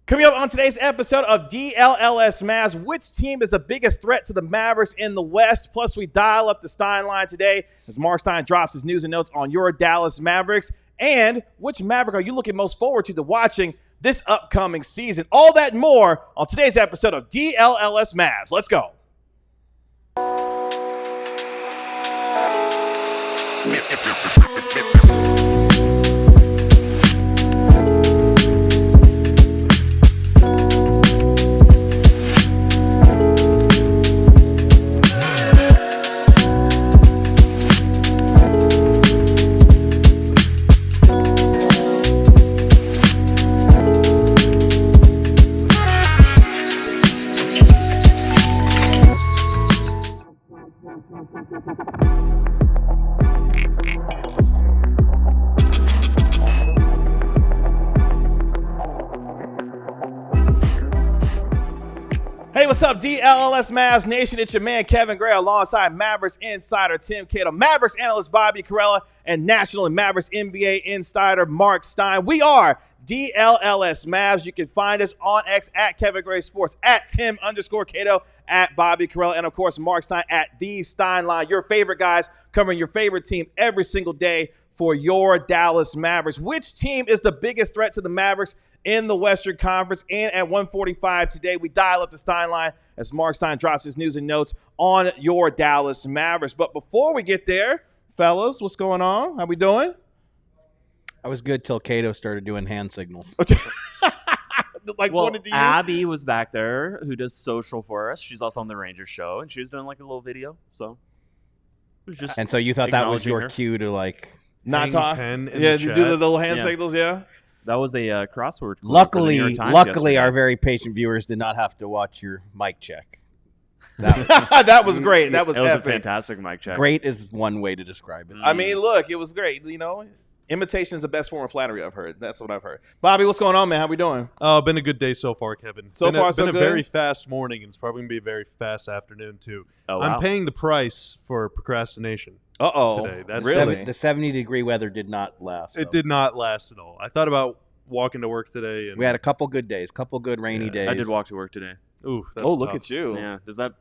Coming up on today's episode of DLLS Mavs, which team is the biggest threat to the Mavericks in the West? Plus, we dial up the Stein Line today as Marc Stein drops his news and notes on your Dallas Mavericks. And which Maverick are you looking most forward to watching this upcoming season? All that and more on today's episode of DLLS Mavs. Let's go. Hey, what's up, DLLS Mavs Nation? It's your man, Kevin Gray, alongside Mavericks insider Tim Cato, Mavericks analyst Bobby Carella, and National and Mavericks NBA insider Marc Stein. We are DLLS Mavs. You can find us on X at Kevin Gray Sports, at Tim_Cato, at Bobby Carella, and, of course, Marc Stein at The Stein Line. Your favorite guys covering your favorite team every single day for your Dallas Mavericks. Which team is the biggest threat to the Mavericks in the Western Conference? And at 1:45 today, we dial up the Stein Line as Marc Stein drops his news and notes on your Dallas Mavericks. But before we get there, fellas, what's going on? How we doing? I was good till Cato started doing hand signals. Abby was back there, who does social for us. She's also on the Rangers show, and she was doing like a little video. So it was just and so you thought that was your her. cue to like not talk? Yeah, you do the little hand signals, yeah? That was a crossword. Luckily, our very patient viewers did not have to watch your mic check. That was great. That was a epic. fantastic mic check. Great is one way to describe it. I mean, look, it was great. You know, imitation is the best form of flattery, I've heard. That's what I've heard. Bobby, what's going on, man? How we doing? Oh, been a good day so far, Kevin. So far, so good. Been a very fast morning, and it's probably going to be a very fast afternoon, too. Oh, wow. I'm paying the price for procrastination. Today. That's really? The 70-degree weather did not last. It did not last at all. I thought about walking to work today. And we had a couple good days, couple good rainy days. I did walk to work today. Ooh, that's look tough. at you. Yeah. Does that?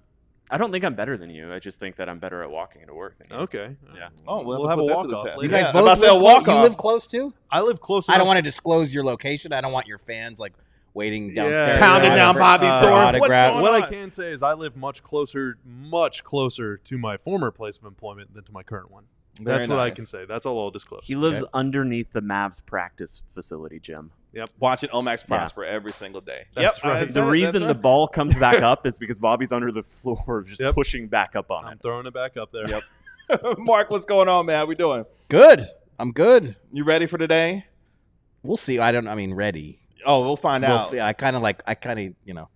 I don't think I'm better than you. I just think that I'm better at walking to work than you. Okay. Yeah. Oh, we'll have a walk-off later. You guys Yeah, both you live close too? I live close I enough. don't want to disclose your location. I don't want your fans like waiting downstairs. Pounding down Bobby's door. What's going on? What I can say is I live much closer to my former place of employment than to my current one. That's what I can say. That's all I'll disclose. He lives underneath the Mavs practice facility, Jim. Yep. Watching Omax prosper every single day. That's right. The reason the ball comes back up is because Bobby's under the floor just pushing back up on I'm it. throwing it back up there. Yep. Mark, what's going on, man? How we doing? Good. I'm good. You ready for today? We'll see. Ready. Oh, we'll find out. I kind of, you know.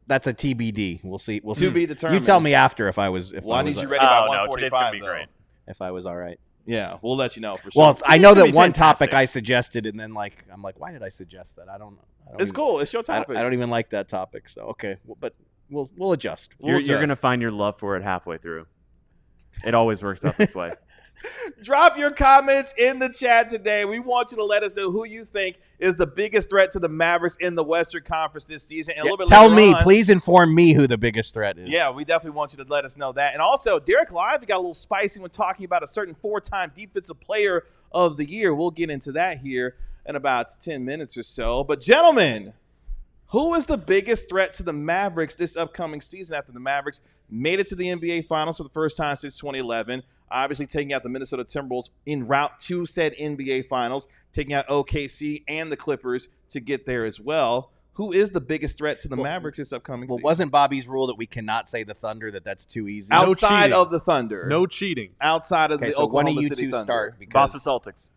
That's a TBD. We'll see. To be determined. You tell me after if I was. I need you ready by 1:45. Today's gonna be great. If I was all right. Yeah, we'll let you know for sure. Well, I know that be one fantastic. topic I suggested, and then I'm like, why did I suggest that? I don't know. It's cool. It's your topic. I don't even like that topic. So okay, but we'll adjust. You're gonna find your love for it halfway through. It always works out this way. Drop your comments in the chat today. We want you to let us know who you think is the biggest threat to the Mavericks in the Western Conference this season. And a little bit tell later me, on, please inform me who the biggest threat is. Yeah, we definitely want you to let us know that. And also, Derek Lively got a little spicy when talking about a certain 4-time Defensive Player of the Year. We'll get into that here in about 10 minutes or so. But, gentlemen, who is the biggest threat to the Mavericks this upcoming season after the Mavericks made it to the NBA Finals for the first time since 2011? Obviously taking out the Minnesota Timberwolves en route to said NBA Finals, taking out OKC and the Clippers to get there as well. Who is the biggest threat to the Mavericks this upcoming season? Wasn't Bobby's rule that we cannot say the Thunder, that's too easy? Outside of the Thunder. No cheating. Outside of the so Oklahoma when do you City two Thunder. start? Boston Celtics.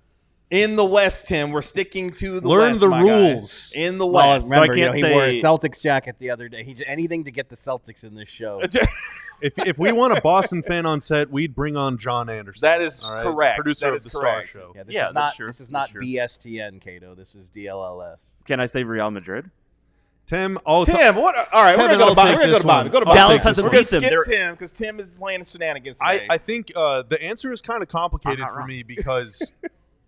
In the West, Tim. We're sticking to the Learn West, the my rules. guy. In the Well, West. remember, So I can't he wore a say- Celtics jacket the other day. Anything to get the Celtics in this show. If we want a Boston fan on set, we'd bring on John Anderson. That is all right? correct. Producer That of is the correct. Star Show. Yeah, Yeah, that's true. This is not That's true. BSTN, Cato. This is DLLS. Can I say Real Madrid? Tim, What? All right, we're Kevin, gonna go to I'll Bobby. take We're gonna go this to Bobby. one. Go to I'll Bobby. Dallas take hasn't We're gonna beat them. skip They're- Tim because Tim is playing shenanigans today. I think the answer is kind of complicated not for wrong. me because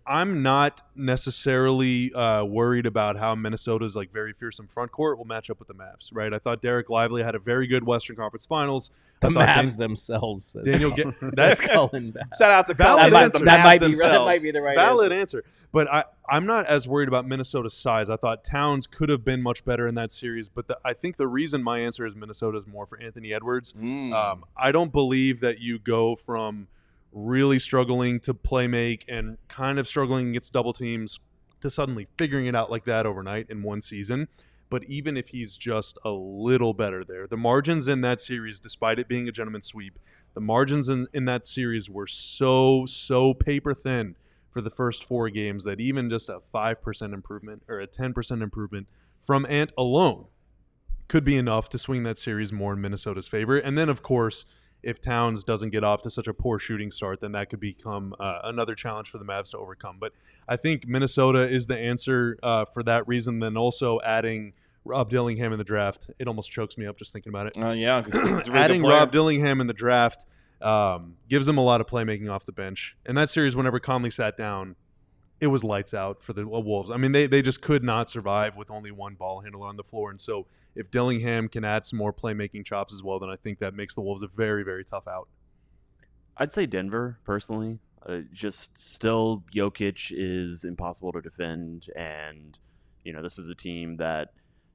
I'm not necessarily worried about how Minnesota's like very fearsome front court will match up with the Mavs, right? I thought Derek Lively had a very good Western Conference Finals. The Mavs themselves. Daniel, that's Cullen. Shout out to Valid Cullen. answer. The That Mavs might be themselves. that might be the right valid answer. But I'm not as worried about Minnesota's size. I thought Towns could have been much better in that series, but I think the reason my answer is Minnesota is more for Anthony Edwards. I don't believe that you go from really struggling to play make and kind of struggling against double teams to suddenly figuring it out like that overnight in one season. But even if he's just a little better there, the margins in that series, despite it being a gentleman's sweep, the margins in that series were so paper thin for the first 4 games that even just a 5% improvement or a 10% improvement from Ant alone could be enough to swing that series more in Minnesota's favor. And then, of course, if Towns doesn't get off to such a poor shooting start, then that could become another challenge for the Mavs to overcome. But I think Minnesota is the answer for that reason. Then also adding Rob Dillingham in the draft, it almost chokes me up just thinking about it. Yeah, because he's a really adding good player. Rob Dillingham in the draft gives them a lot of playmaking off the bench. And that series, whenever Conley sat down, it was lights out for the Wolves. I mean, they just could not survive with only one ball handler on the floor. And so if Dillingham can add some more playmaking chops as well, then I think that makes the Wolves a very, very tough out. I'd say Denver, personally. Just still, Jokic is impossible to defend. And, this is a team that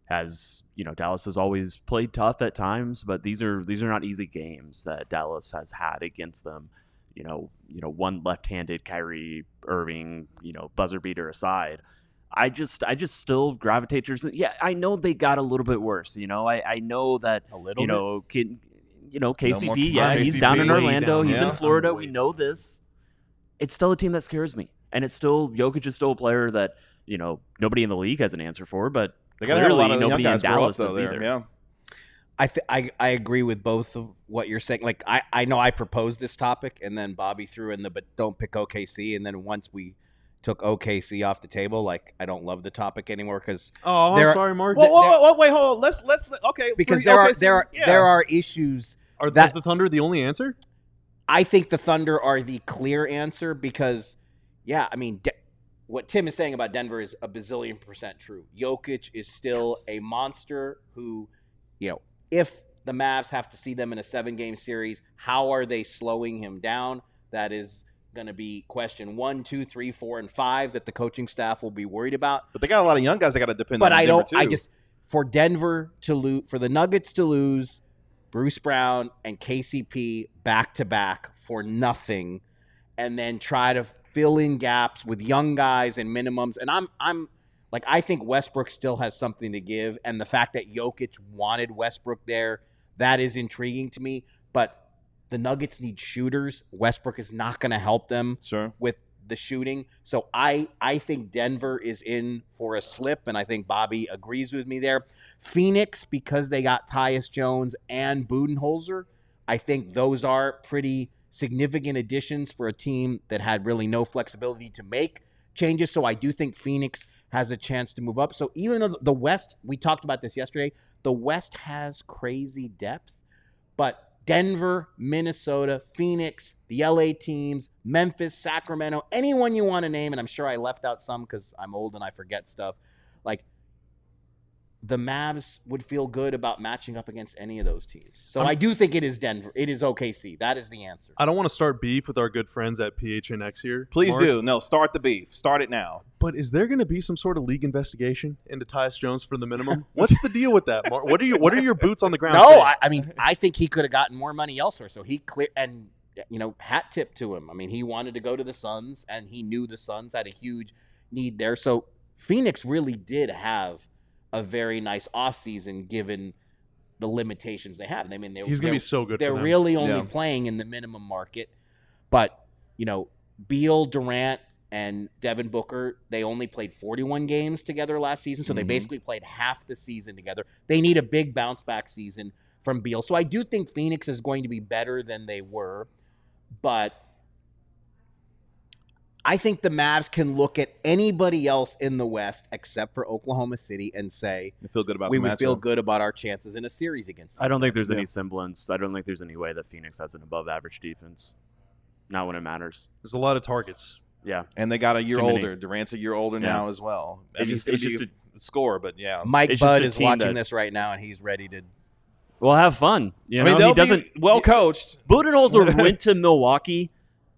has, Dallas has always played tough at times, but these are not easy games that Dallas has had against them. One left-handed Kyrie Irving, buzzer beater aside, I just still gravitate towards it. Yeah, I know they got a little bit worse. I know that A little bit? KCP. No more He's KCP. down in Way Orlando. down, He's yeah. in Florida. Way We know this. It's still a team that scares me, and it's still Jokic is still a player that nobody in the league has an answer for, but They got to have a lot of nobody young in guys grow up Dallas though does there. either. Yeah. I agree with both of what you're saying. Like I know I proposed this topic, and then Bobby threw in but don't pick OKC, and then once we took OKC off the table, like I don't love the topic anymore because Oh, There I'm are- sorry, Mark. Wait, hold on. Let's okay. because for- there okay, are issues. Is that- the Thunder the only answer? I think the Thunder are the clear answer because, what Tim is saying about Denver is a bazillion % true. Jokic is still a monster who, if the Mavs have to see them in a 7-game series, how are they slowing him down? That is going to be question 1, 2, 3, 4, and 5 that the coaching staff will be worried about. But they got a lot of young guys that got to depend But on. I Denver don't. too. I just for Denver to lose, for the Nuggets to lose Bruce Brown and KCP back to back for nothing, and then try to fill in gaps with young guys and minimums. And I'm like, I think Westbrook still has something to give, and the fact that Jokic wanted Westbrook there, that is intriguing to me. But the Nuggets need shooters. Westbrook is not going to help them Sure. with the shooting. So I think Denver is in for a slip, and I think Bobby agrees with me there. Phoenix, because they got Tyus Jones and Budenholzer, I think those are pretty significant additions for a team that had really no flexibility to make changes. So I do think Phoenix has a chance to move up. So even though the West, we talked about this yesterday, the West has crazy depth, but Denver, Minnesota, Phoenix, the LA teams, Memphis, Sacramento, anyone you want to name, and I'm sure I left out some because I'm old and I forget stuff, like the Mavs would feel good about matching up against any of those teams. So I do think it is Denver. It is OKC. That is the answer. I don't want to start beef with our good friends at PHNX here. Please Mark, do. No, start the beef. Start it now. But is there going to be some sort of league investigation into Tyus Jones for the minimum? What's the deal with that, Mark? What are your boots on the ground? No, saying? I mean, I think he could have gotten more money elsewhere. So he clear and hat tip to him. I mean, he wanted to go to the Suns, and he knew the Suns had a huge need there. So Phoenix really did have a very nice offseason given the limitations they have. I mean, He's going to be so good they're for them. really only Yeah. playing in the minimum market. But, Beal, Durant, and Devin Booker, they only played 41 games together last season, so they basically played half the season together. They need a big bounce-back season from Beal. So I do think Phoenix is going to be better than they were, but I think the Mavs can look at anybody else in the West except for Oklahoma City and say, You feel good about we the would feel matchup. good about our chances in a series against them. I don't think there's Yeah. any semblance. I don't think there's any way that Phoenix has an above-average defense. Not when it matters. There's a lot of targets. Yeah. And they got a year too many. older. Durant's a year older now as well. I mean, It's he's just going to be a score, but yeah. Mike It's just Budd a is team watching that- this right now, and he's ready to. Well, have fun. You I know, mean, they'll he doesn't. be well coached. Budenholzer went to Milwaukee.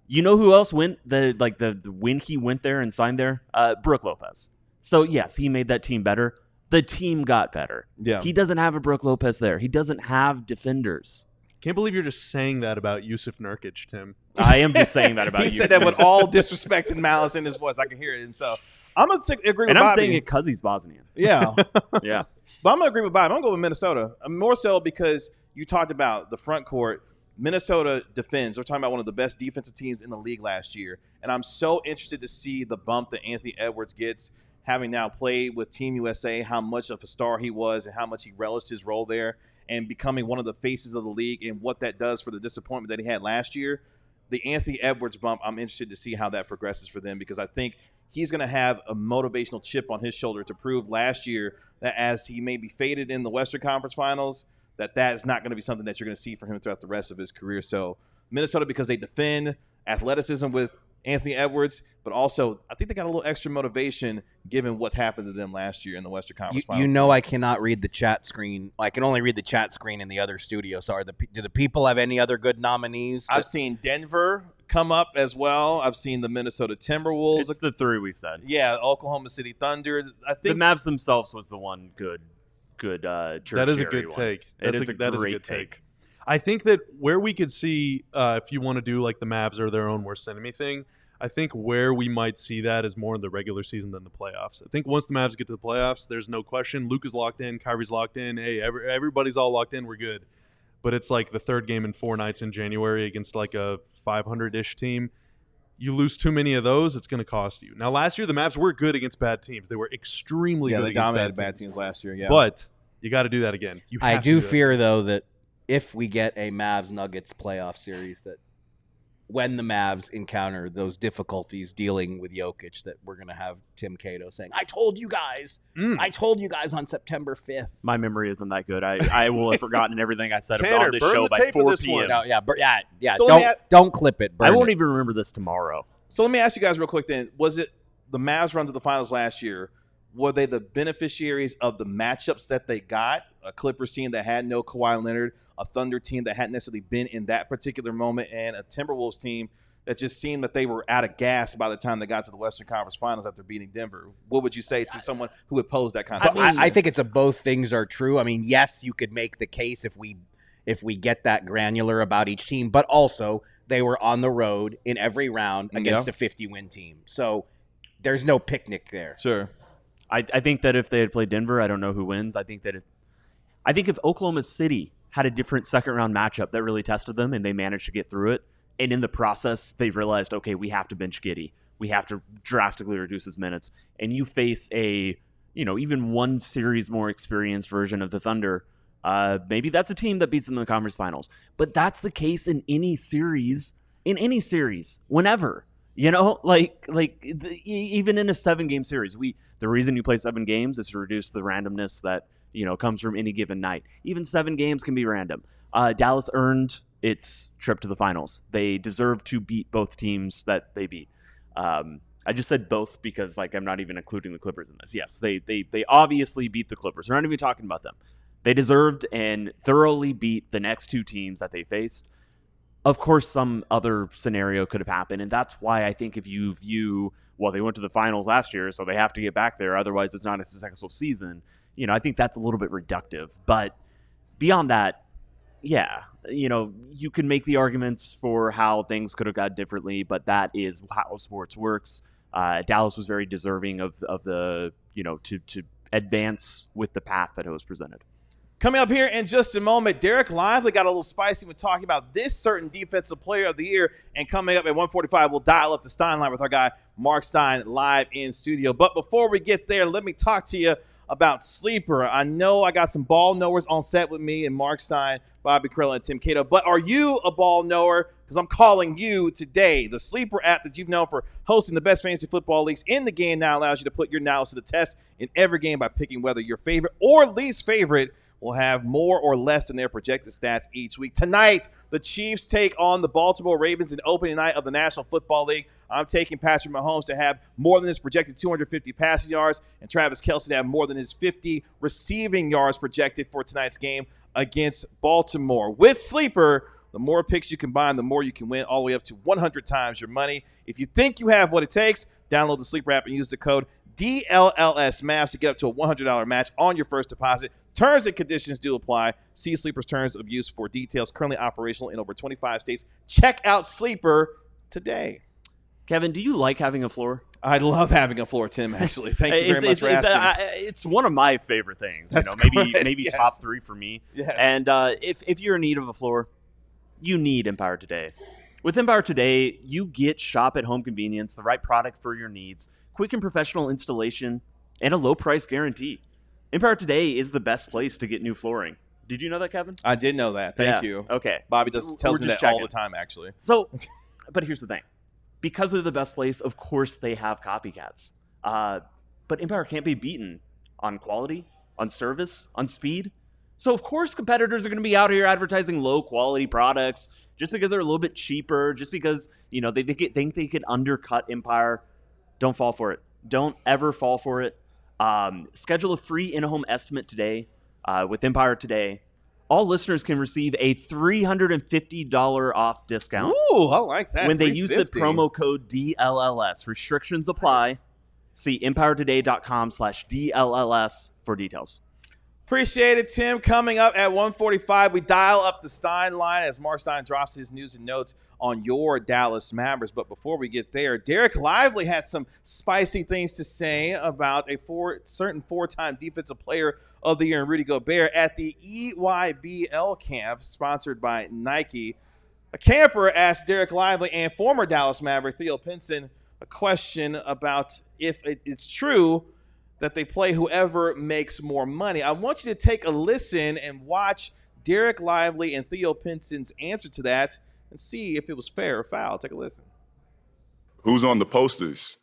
You know who else went? The when he went there and signed there, Brook Lopez. So yes, he made that team better. The team got better. Yeah. He doesn't have a Brook Lopez there. He doesn't have defenders. Can't believe you're just saying that about Yusuf Nurkic, Tim. I am just saying that about He you. said that with all disrespect and malice in his voice. I can hear it himself. I'm going to agree with and Bobby. I'm saying it because he's Bosnian. Yeah. Yeah. But I'm going to agree with Bobby. I'm going to go with Minnesota. More so because you talked about the front court. Minnesota defends. We're talking about one of the best defensive teams in the league last year. And I'm so interested to see the bump that Anthony Edwards gets, having now played with Team USA, how much of a star he was and how much he relished his role there and becoming one of the faces of the league and what that does for the disappointment that he had last year. The Anthony Edwards bump, I'm interested to see how that progresses for them because I think he's going to have a motivational chip on his shoulder to prove last year that as he may be faded in the Western Conference Finals, that is not going to be something that you're going to see from him throughout the rest of his career. So Minnesota, because they defend, athleticism with Anthony Edwards, but also I think they got a little extra motivation given what happened to them last year in the Western Conference Finals. You know, I cannot read the chat screen. I can only read the chat screen in the other studio. So, do the people have any other good nominees? I've seen Denver come up as well. I've seen the Minnesota Timberwolves. It's the three we said. Yeah, Oklahoma City Thunder. I The think Mavs themselves was the one good. That is a good one. take. That That is a great great take. I think that where we could see, if you want to do like the Mavs or their own worst enemy thing, I think where we might see that is more in the regular season than the playoffs. I think once the Mavs get to the playoffs, there's no question. Luka's locked in, Kyrie's locked in. Hey, everybody's all locked in. We're good. But it's like the third game in 4 nights in January against like a 500-ish team. You lose too many of those, it's going to cost you. Now, last year, the Mavs were good against bad teams. They were extremely good they against dominated bad bad teams last year. Yeah, But you got to do that again. I do fear, though, that if we get a Mavs-Nuggets playoff series, that when the Mavs encounter those difficulties dealing with Jokic, that we're going to have Tim Cato saying, I told you guys on September 5th. My memory isn't that good. I will have forgotten everything I said Tanner, about this burn show the by tape for 4 this p.m. one. No, yeah. So let me Don't clip it. Burn I won't it. even remember this tomorrow. So let me ask you guys real quick then. Was it the Mavs run to the finals last year? Were they the beneficiaries of the matchups that they got? A Clippers team that had no Kawhi Leonard, a Thunder team that hadn't necessarily been in that particular moment, and a Timberwolves team that just seemed that they were out of gas by the time they got to the Western Conference Finals after beating Denver. What would you say to someone who would pose that kind of question? I think it's both things are true. I mean, yes, you could make the case if we get that granular about each team, but also they were on the road in every round against a 50-win team. So there's no picnic there. Sure. I think that if they had played Denver, I don't know who wins. I think if Oklahoma City had a different second-round matchup that really tested them and they managed to get through it, and in the process, they've realized, okay, we have to bench Giddey. We have to drastically reduce his minutes. And you face even one series more experienced version of the Thunder, maybe that's a team that beats them in the conference finals. But that's the case in any series, whenever. Even in a 7-game series, the reason you play 7 games is to reduce the randomness that comes from any given night. Even 7 games can be random. Dallas earned its trip to the finals. They deserve to beat both teams that they beat. I just said both because I'm not even including the Clippers in this. Yes, they obviously beat the Clippers. We're not even talking about them. They deserved and thoroughly beat the next 2 teams that they faced. Of course, some other scenario could have happened, and that's why I think if you view, they went to the finals last year, so they have to get back there, otherwise it's not a successful season. I think that's a little bit reductive. But beyond that, yeah, you can make the arguments for how things could have gone differently, but that is how sports works. Dallas was very deserving of the, to advance with the path that it was presented. Coming up here in just a moment, Derek Lively got a little spicy when talking about this certain defensive player of the year. And coming up at 1:45, we'll dial up the Stein Line with our guy, Marc Stein, live in studio. But before we get there, let me talk to you about Sleeper. I know I got some ball knowers on set with me and Marc Stein, Bobby Carell, and Tim Cato. But are you a ball knower? Because I'm calling you today. The Sleeper app that you've known for hosting the best fantasy football leagues in the game now allows you to put your knowledge to the test in every game by picking whether your favorite or least favorite will have more or less than their projected stats each week. Tonight, the Chiefs take on the Baltimore Ravens in opening night of the National Football League. I'm taking Patrick Mahomes to have more than his projected 250 passing yards and Travis Kelce to have more than his 50 receiving yards projected for tonight's game against Baltimore. With Sleeper, the more picks you combine, the more you can win, all the way up to 100 times your money. If you think you have what it takes, download the Sleeper app and use the code DLLS Mavs to get up to a $100 match on your first deposit. Terms and conditions do apply. See Sleeper's terms of use for details. Currently operational in over 25 states. Check out Sleeper today. Kevin, do you like having a floor? I love having a floor, Tim, actually. Thank you very much for asking. It's one of my favorite things. That's maybe yes. top 3 for me. Yes. And if you're in need of a floor, you need Empire Today. With Empire Today, you get shop-at-home convenience, the right product for your needs, quick and professional installation, and a low-price guarantee. Empire Today is the best place to get new flooring. Did you know that, Kevin? I did know that. Thank you. Okay. Bobby tells me that all the time, actually. So, but here's the thing. Because they're the best place, of course they have copycats. But Empire can't be beaten on quality, on service, on speed. So, of course, competitors are going to be out here advertising low-quality products just because they're a little bit cheaper, just because they think they could undercut Empire. Don't fall for it. Don't ever fall for it. Schedule a free in-home estimate today with Empire Today. All listeners can receive a $350 off discount. Ooh, I like that. When they use the promo code DLLS. Restrictions apply. Nice. See EmpireToday.com/DLLS for details. Appreciate it, Tim. Coming up at 1:45, we dial up the Stein line as Marc Stein drops his news and notes on your Dallas Mavericks. But before we get there, Derek Lively had some spicy things to say about a certain four-time Defensive Player of the Year in Rudy Gobert at the EYBL camp sponsored by Nike. A camper asked Derek Lively and former Dallas Maverick Theo Pinson a question about if it's true that they play whoever makes more money. I want you to take a listen and watch Derek Lively and Theo Pinson's answer to that and see if it was fair or foul. Take a listen. Who's on the posters?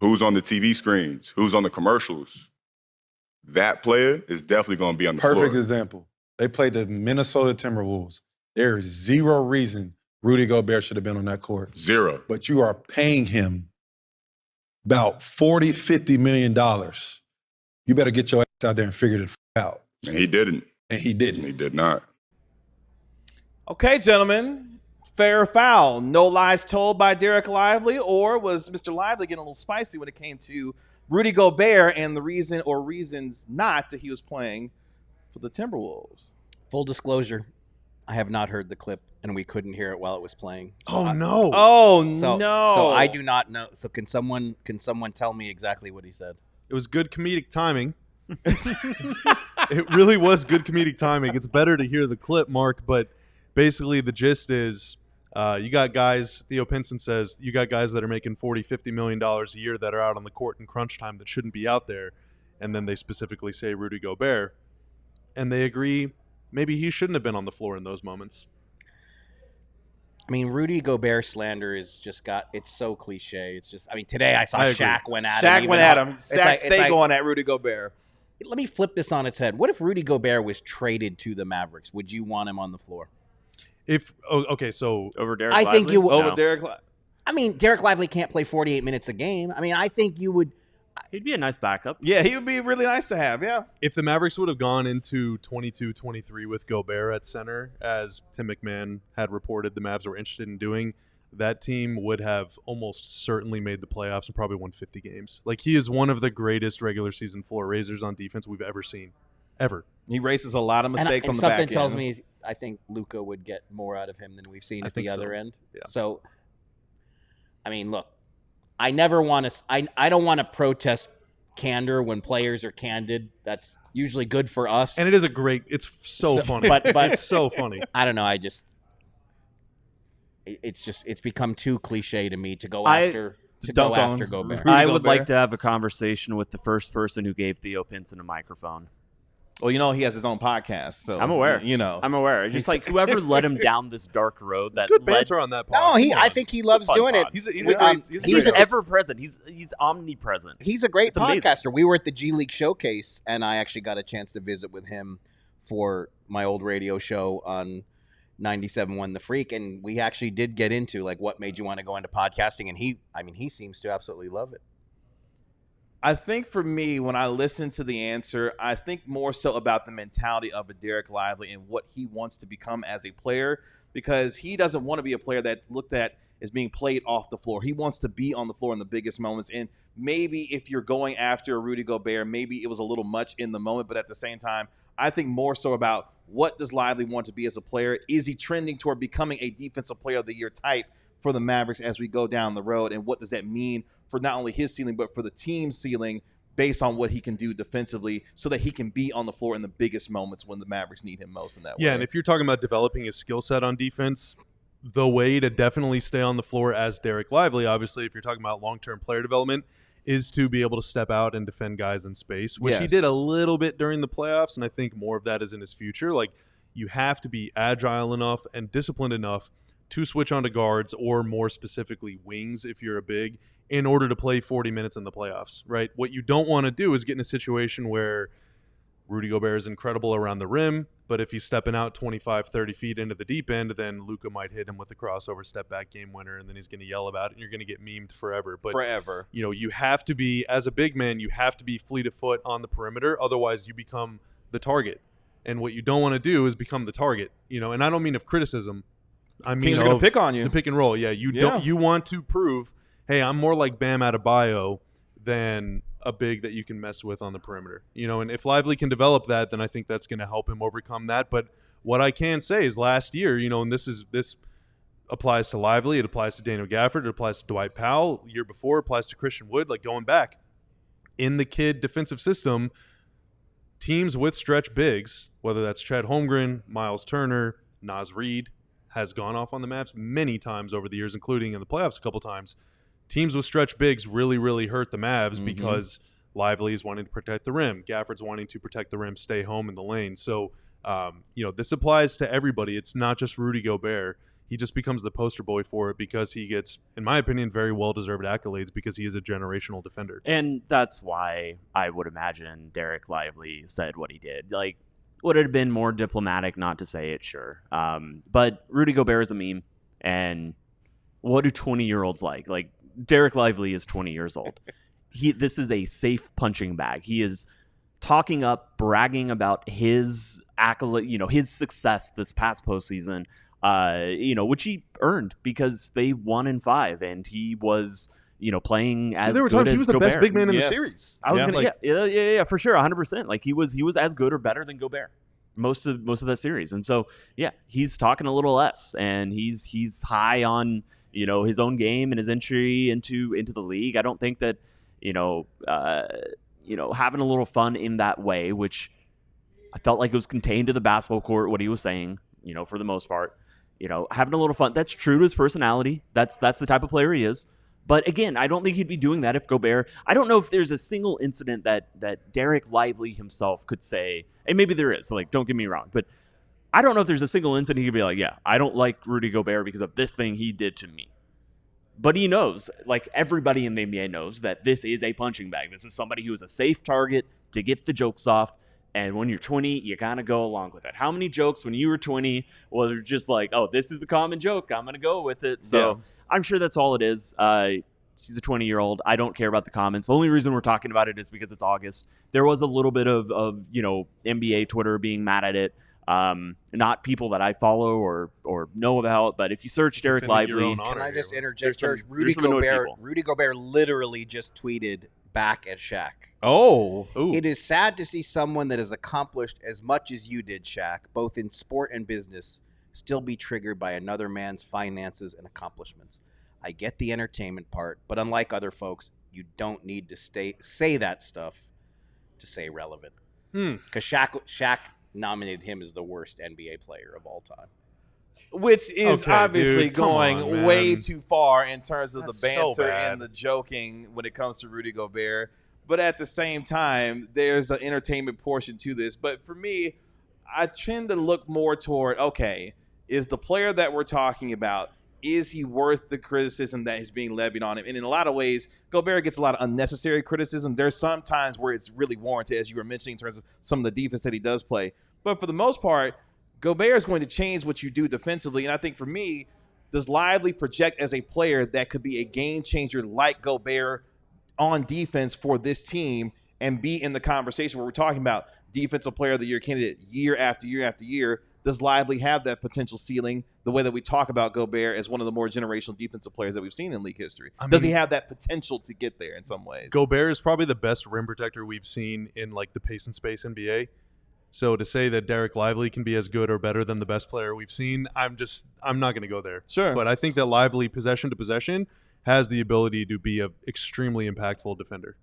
Who's on the TV screens? Who's on the commercials? That player is definitely going to be on the floor. Perfect example. They played the Minnesota Timberwolves. There is zero reason Rudy Gobert should have been on that court. Zero. But you are paying him about $40, $50 million. You better get your ass out there and figure it out. And he didn't. And he didn't. He did not. Okay, gentlemen. Fair or foul? No lies told by Derek Lively, or was Mr. Lively getting a little spicy when it came to Rudy Gobert and the reason or reasons not that he was playing for the Timberwolves? Full disclosure, I have not heard the clip, and we couldn't hear it while it was playing. So no. Oh, So, no. So I do not know. So can someone tell me exactly what he said? It was good comedic timing. It really was good comedic timing. It's better to hear the clip, Mark, but basically the gist is you got guys, Theo Pinson says, you got guys that are making $40, $50 million a year that are out on the court in crunch time that shouldn't be out there. And then they specifically say Rudy Gobert. And they agree maybe he shouldn't have been on the floor in those moments. I mean, Rudy Gobert slander is it's so cliche. It's just, today I saw Shaq went at him. Shaq went at him. Shaq stay like, going at Rudy Gobert. Let me flip this on its head. What if Rudy Gobert was traded to the Mavericks? Would you want him on the floor? So Over Derek I Lively? think you would. Over No. Derek Lively. Derek Lively can't play 48 minutes a game. I think you would. He'd be a nice backup. Yeah, he would be really nice to have, yeah. if the Mavericks would have gone into 22-23 with Gobert at center, as Tim McMahon had reported the Mavs were interested in doing, that team would have almost certainly made the playoffs and probably won 50 games. Like, he is one of the greatest regular season floor raisers on defense we've ever seen. Ever. He races a lot of mistakes on the back end. Something tells me I think Luka would get more out of him than we've seen at the other end. Yeah. So, look, I never want to. I don't want to protest candor when players are candid. That's usually good for us. And it is it's so funny. But it's so funny. I don't know. It's become too cliche to me to go after Gobert. I would like to have a conversation with the first person who gave Theo Pinson a microphone. Well, he has his own podcast, so I'm aware. I'm aware. Just like whoever led him down this dark road. It's good banter on that pod. No, I think he loves doing it. He's ever present. He's omnipresent. He's a great It's amazing. podcaster. We were at the G League Showcase, and I actually got a chance to visit with him for my old radio show on 97.1 The Freak, and we actually did get into like what made you want to go into podcasting, and he seems to absolutely love it. I think for me, when I listen to the answer, I think more so about the mentality of a Derek Lively and what he wants to become as a player, because he doesn't want to be a player that's looked at as being played off the floor. He wants to be on the floor in the biggest moments. And maybe if you're going after Rudy Gobert, maybe it was a little much in the moment, but at the same time, I think more so about what does Lively want to be as a player? Is he trending toward becoming a defensive player of the year type for the Mavericks as we go down the road? And what does that mean for not only his ceiling, but for the team's ceiling based on what he can do defensively so that he can be on the floor in the biggest moments when the Mavericks need him most in that way? Yeah, and if you're talking about developing his skill set on defense, the way to definitely stay on the floor as Derek Lively, obviously, if you're talking about long-term player development, is to be able to step out and defend guys in space, which he did a little bit during the playoffs, and I think more of that is in his future. Like, you have to be agile enough and disciplined enough to switch onto guards, or more specifically wings if you're a big, in order to play 40 minutes in the playoffs, right? What you don't want to do is get in a situation where Rudy Gobert is incredible around the rim, but if he's stepping out 25, 30 feet into the deep end, then Luka might hit him with a crossover step back game winner, and then he's going to yell about it, and you're going to get memed forever. But forever. You know, you have to be, as a big man, you have to be fleet of foot on the perimeter. Otherwise, you become the target. And what you don't want to do is become the target. You know, and I don't mean of criticism. I mean teams are going to pick on you. The pick and roll. Yeah, you want to prove, hey, I'm more like Bam Adebayo than a big that you can mess with on the perimeter. You know, and if Lively can develop that, then I think that's going to help him overcome that. But what I can say is last year, you know, and this applies to Lively, it applies to Daniel Gafford, it applies to Dwight Powell. Year before, it applies to Christian Wood. Like, going back in the kid defensive system, teams with stretch bigs, whether that's Chad Holmgren, Miles Turner, Naz Reid, has gone off on the Mavs many times over the years, including in the playoffs a couple times. Teams with stretch bigs really, really hurt the Mavs because Lively is wanting to protect the rim. Gafford's wanting to protect the rim, stay home in the lane. So, you know, this applies to everybody. It's not just Rudy Gobert. He just becomes the poster boy for it because he gets, in my opinion, very well-deserved accolades because he is a generational defender. And that's why I would imagine Derek Lively said what he did. Like, would it have been more diplomatic not to say it? Sure. But Rudy Gobert is a meme. And what do 20-year-olds like? Like, Derek Lively is 20 years old. This is a safe punching bag. He is talking up, bragging about his accolade, you know, his success this past postseason, you know, which he earned because they won in 5, and he was, you know, playing as there were good times as he was the Gobert. best big man in the series. I was yeah, gonna, yeah, for sure, 100%. Like, he was as good or better than Gobert most of that series, and so yeah, he's talking a little less, and he's high on, you know, his own game and his entry into the league. I don't think that, you know, having a little fun in that way, which I felt like it was contained to the basketball court, what he was saying, you know, for the most part, you know, having a little fun. That's true to his personality. That's the type of player he is. But again, I don't think he'd be doing that if Gobert. I don't know if there's a single incident that Derek Lively himself could say, and maybe there is. Like, don't get me wrong, but I don't know if there's a single incident he could be like, yeah, I don't like Rudy Gobert because of this thing he did to me. But he knows, like everybody in the NBA knows, that this is a punching bag. This is somebody who is a safe target to get the jokes off. And when you're 20, you kind of go along with it. How many jokes when you were 20 were just like, oh, this is the common joke, I'm going to go with it. So yeah. I'm sure that's all it is. She's a 20-year-old. I don't care about the comments. The only reason we're talking about it is because it's August. There was a little bit of you know, NBA Twitter being mad at it. Not people that I follow or know about, but if you search Derek Lively, can I just interject? Rudy Gobert literally just tweeted back at Shaq. Oh, it is sad to see someone that has accomplished as much as you did, Shaq, both in sport and business, still be triggered by another man's finances and accomplishments. I get the entertainment part, but unlike other folks, you don't need to say that stuff to stay relevant. Because Shaq nominated him as the worst NBA player of all time. Which is obviously going way too far in terms of That's the banter so bad. and the joking when it comes to Rudy Gobert. But at the same time, there's an entertainment portion to this. But for me, I tend to look more toward, okay, is the player that we're talking about, is he worth the criticism that is being levied on him? And in a lot of ways, Gobert gets a lot of unnecessary criticism. There's some times where it's really warranted, as you were mentioning, in terms of some of the defense that he does play. But for the most part, Gobert is going to change what you do defensively. And I think for me, does Lively project as a player that could be a game changer like Gobert on defense for this team and be in the conversation where we're talking about defensive player of the year candidate year after year after year? Does Lively have that potential ceiling the way that we talk about Gobert as one of the more generational defensive players that we've seen in league history? Does he have that potential to get there in some ways? Gobert is probably the best rim protector we've seen in like the pace and space NBA. So to say that Derek Lively can be as good or better than the best player we've seen, I'm not going to go there. Sure. But I think that Lively, possession to possession, has the ability to be an extremely impactful defender.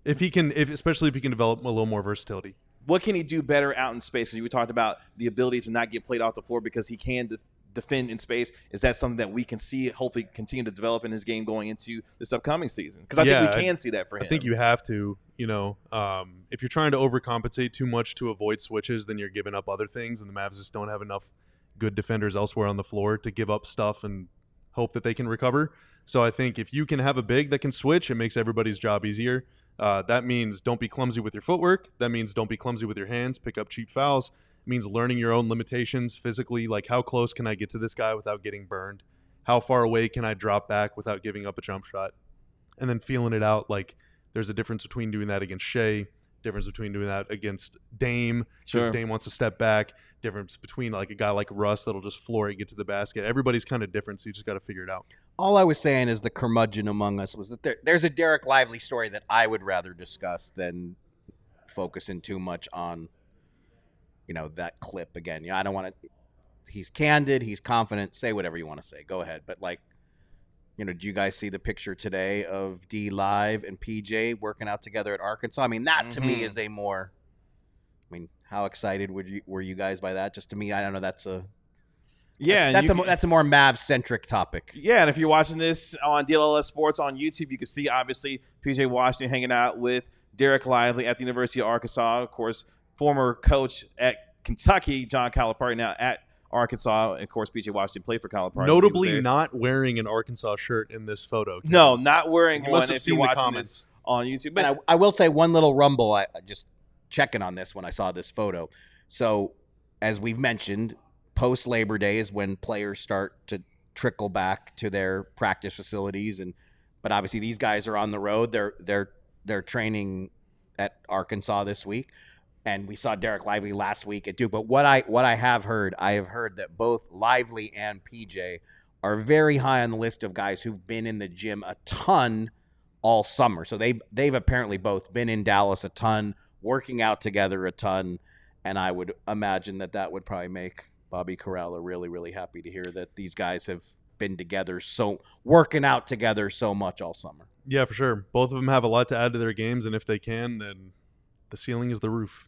Especially if he can develop a little more versatility. What can he do better out in space? As we talked about the ability to not get played off the floor because he can defend in space. Is that something that we can see hopefully continue to develop in his game going into this upcoming season? Because I think we can see that for him. I think you have to. If you're trying to overcompensate too much to avoid switches, then you're giving up other things, and the Mavs just don't have enough good defenders elsewhere on the floor to give up stuff and hope that they can recover. So I think if you can have a big that can switch, it makes everybody's job easier. That means don't be clumsy with your footwork. That means don't be clumsy with your hands. Pick up cheap fouls. It means learning your own limitations physically, like how close can I get to this guy without getting burned? How far away can I drop back without giving up a jump shot? And then feeling it out, like there's a difference between doing that against Shai, difference between doing that against Dame, because Dame wants to step back, difference between like a guy like Russ that'll just floor it, get to the basket. Everybody's kind of different, so you just got to figure it out. All I was saying is the curmudgeon among us was that there's a Derek Lively story that I would rather discuss than focusing too much on, that clip again. I don't want to. He's candid. He's confident. Say whatever you want to say. Go ahead. But do you guys see the picture today of D Live and PJ working out together at Arkansas? I mean, that to me is a more. I mean, how excited were you guys by that? Just to me, I don't know. That's a more Mavs-centric topic. Yeah, and if you're watching this on DLLS Sports on YouTube, you can see, obviously, PJ Washington hanging out with Derek Lively at the University of Arkansas. Of course, former coach at Kentucky, John Calipari, now at Arkansas. And, of course, PJ Washington played for Calipari. Notably not wearing an Arkansas shirt in this photo. No, not wearing you one must have if seen you're the watching comments. this on YouTube. But I will say one little rumble. I just checking on this when I saw this photo. So, as we've mentioned, post Labor Day is when players start to trickle back to their practice facilities, but obviously these guys are on the road. They're training at Arkansas this week, and we saw Derek Lively last week at Duke. But what I have heard that both Lively and PJ are very high on the list of guys who've been in the gym a ton all summer. So they've apparently both been in Dallas a ton, working out together a ton, and I would imagine that would probably make Bobby Karalla really, really happy to hear that these guys have been together, working out together so much all summer. Yeah, for sure. Both of them have a lot to add to their games, and if they can, then the ceiling is the roof.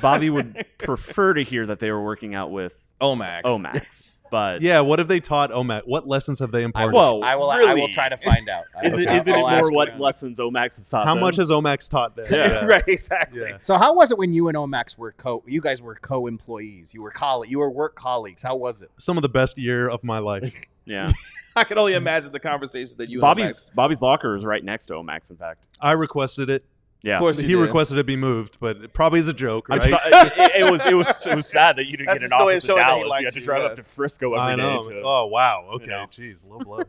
Bobby would prefer to hear that they were working out with Omax. But yeah, what have they taught Omax? What lessons have they imparted? I will try to find out. Isn't it more what lessons Omax has taught How them? much has Omax taught them? Yeah. Right, exactly. Yeah. So how was it when you and Omax were you guys were co-employees? You were work colleagues. How was it? Some of the best year of my life. Yeah. I can only imagine the conversations that you Bobby's locker is right next to Omax, in fact. I requested it. Yeah, of course he requested it be moved, but it probably is a joke, right? It was sad that you didn't get an office in Dallas. You had to drive up to Frisco every day. Oh wow, okay, jeez, low blow.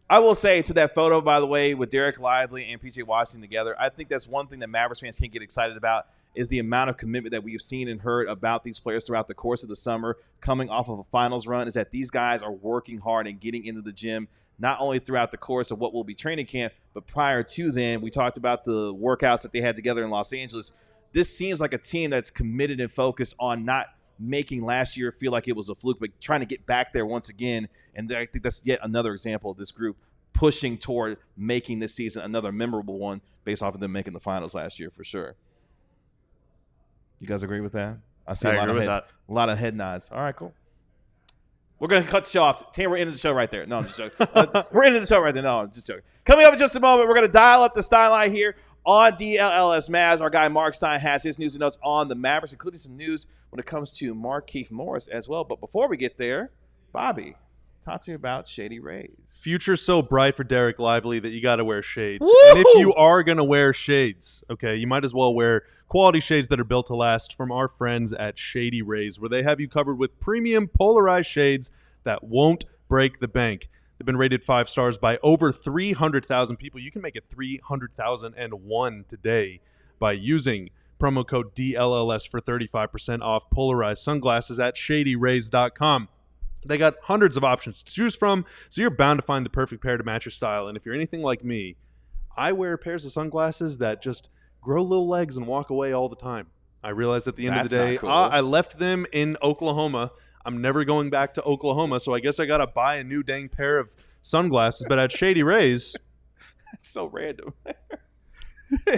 I will say to that photo, by the way, with Derek Lively and PJ Washington together, I think that's one thing that Mavericks fans can get excited about is the amount of commitment that we've seen and heard about these players throughout the course of the summer coming off of a finals run, is that these guys are working hard and getting into the gym, not only throughout the course of what will be training camp, but prior to then. We talked about the workouts that they had together in Los Angeles. This seems like a team that's committed and focused on not making last year feel like it was a fluke, but trying to get back there once again. And I think that's yet another example of this group pushing toward making this season another memorable one based off of them making the finals last year for sure. You guys agree with that? I see a lot of head nods. All right, cool. We're going to cut the show off. Tim, we're ending the show right there. No, I'm just joking. We're ending the show right there. No, I'm just joking. Coming up in just a moment, we're going to dial up the Stein Line here on DLLS Mavs. Our guy Marc Stein has his news and notes on the Mavericks, including some news when it comes to Markieff Morris as well. But before we get there, Bobby, talk to me about Shady Rays. Future's so bright for Derek Lively that you got to wear shades. Woo! And if you are going to wear shades, okay, you might as well wear quality shades that are built to last from our friends at Shady Rays, where they have you covered with premium polarized shades that won't break the bank. They've been rated 5 stars by over 300,000 people. You can make it 300,001 today by using promo code DLLS for 35% off polarized sunglasses at shadyrays.com. They got hundreds of options to choose from, so you're bound to find the perfect pair to match your style. And if you're anything like me, I wear pairs of sunglasses that just grow little legs and walk away all the time. I realize at the end of the That's day, not cool. I left them in Oklahoma. I'm never going back to Oklahoma, so I guess I got to buy a new dang pair of sunglasses. But at Shady Rays... That's so random.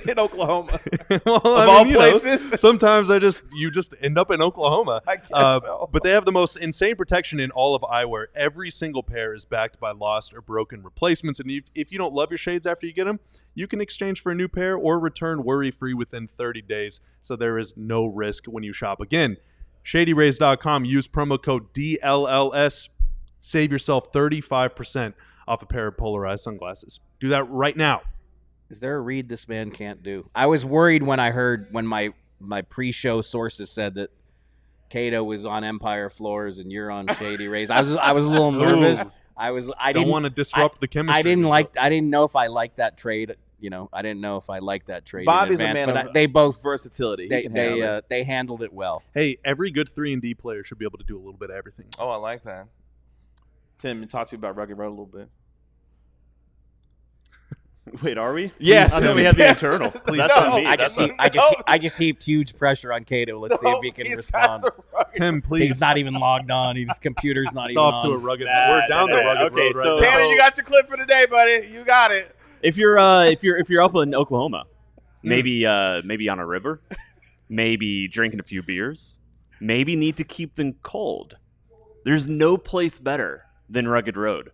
In Oklahoma. Well, Of all places? Sometimes you just end up in Oklahoma. I guess so. But they have the most insane protection in all of eyewear. Every single pair is backed by lost or broken replacements. And if you don't love your shades after you get them, you can exchange for a new pair or return worry-free within 30 days. So there is no risk when you shop. Again, ShadyRays.com. Use promo code DLLS. Save yourself 35% off a pair of polarized sunglasses. Do that right now. Is there a read this man can't do? I was worried when I heard when my pre-show sources said that Cato was on Empire Floors and you're on Shady Rays. I was a little nervous. Ooh. I Don't didn't want to disrupt the chemistry. I didn't know if I liked that trade. You know, I didn't know if I liked that trade. Bobby's in a advance, man but of they both versatility. He can handle it. they handled it well. Hey, every good 3-and-D player should be able to do a little bit of everything. Oh, I like that. Tim, talk to you about Rugged Road a little bit. Wait, are we? Yes. I thought we had the internal. That's No. on me. I just heaped huge pressure on Cato. Let's see if he can respond. Tim, please. He's not even logged on. His computer's not It's even off on. to a rugged. Nah, We're down the nah, rugged okay, road right so- now. Tanner, you got your clip for the day, buddy. You got it. If you're up in Oklahoma, maybe on a river, maybe drinking a few beers, maybe need to keep them cold. There's no place better than Rugged Road,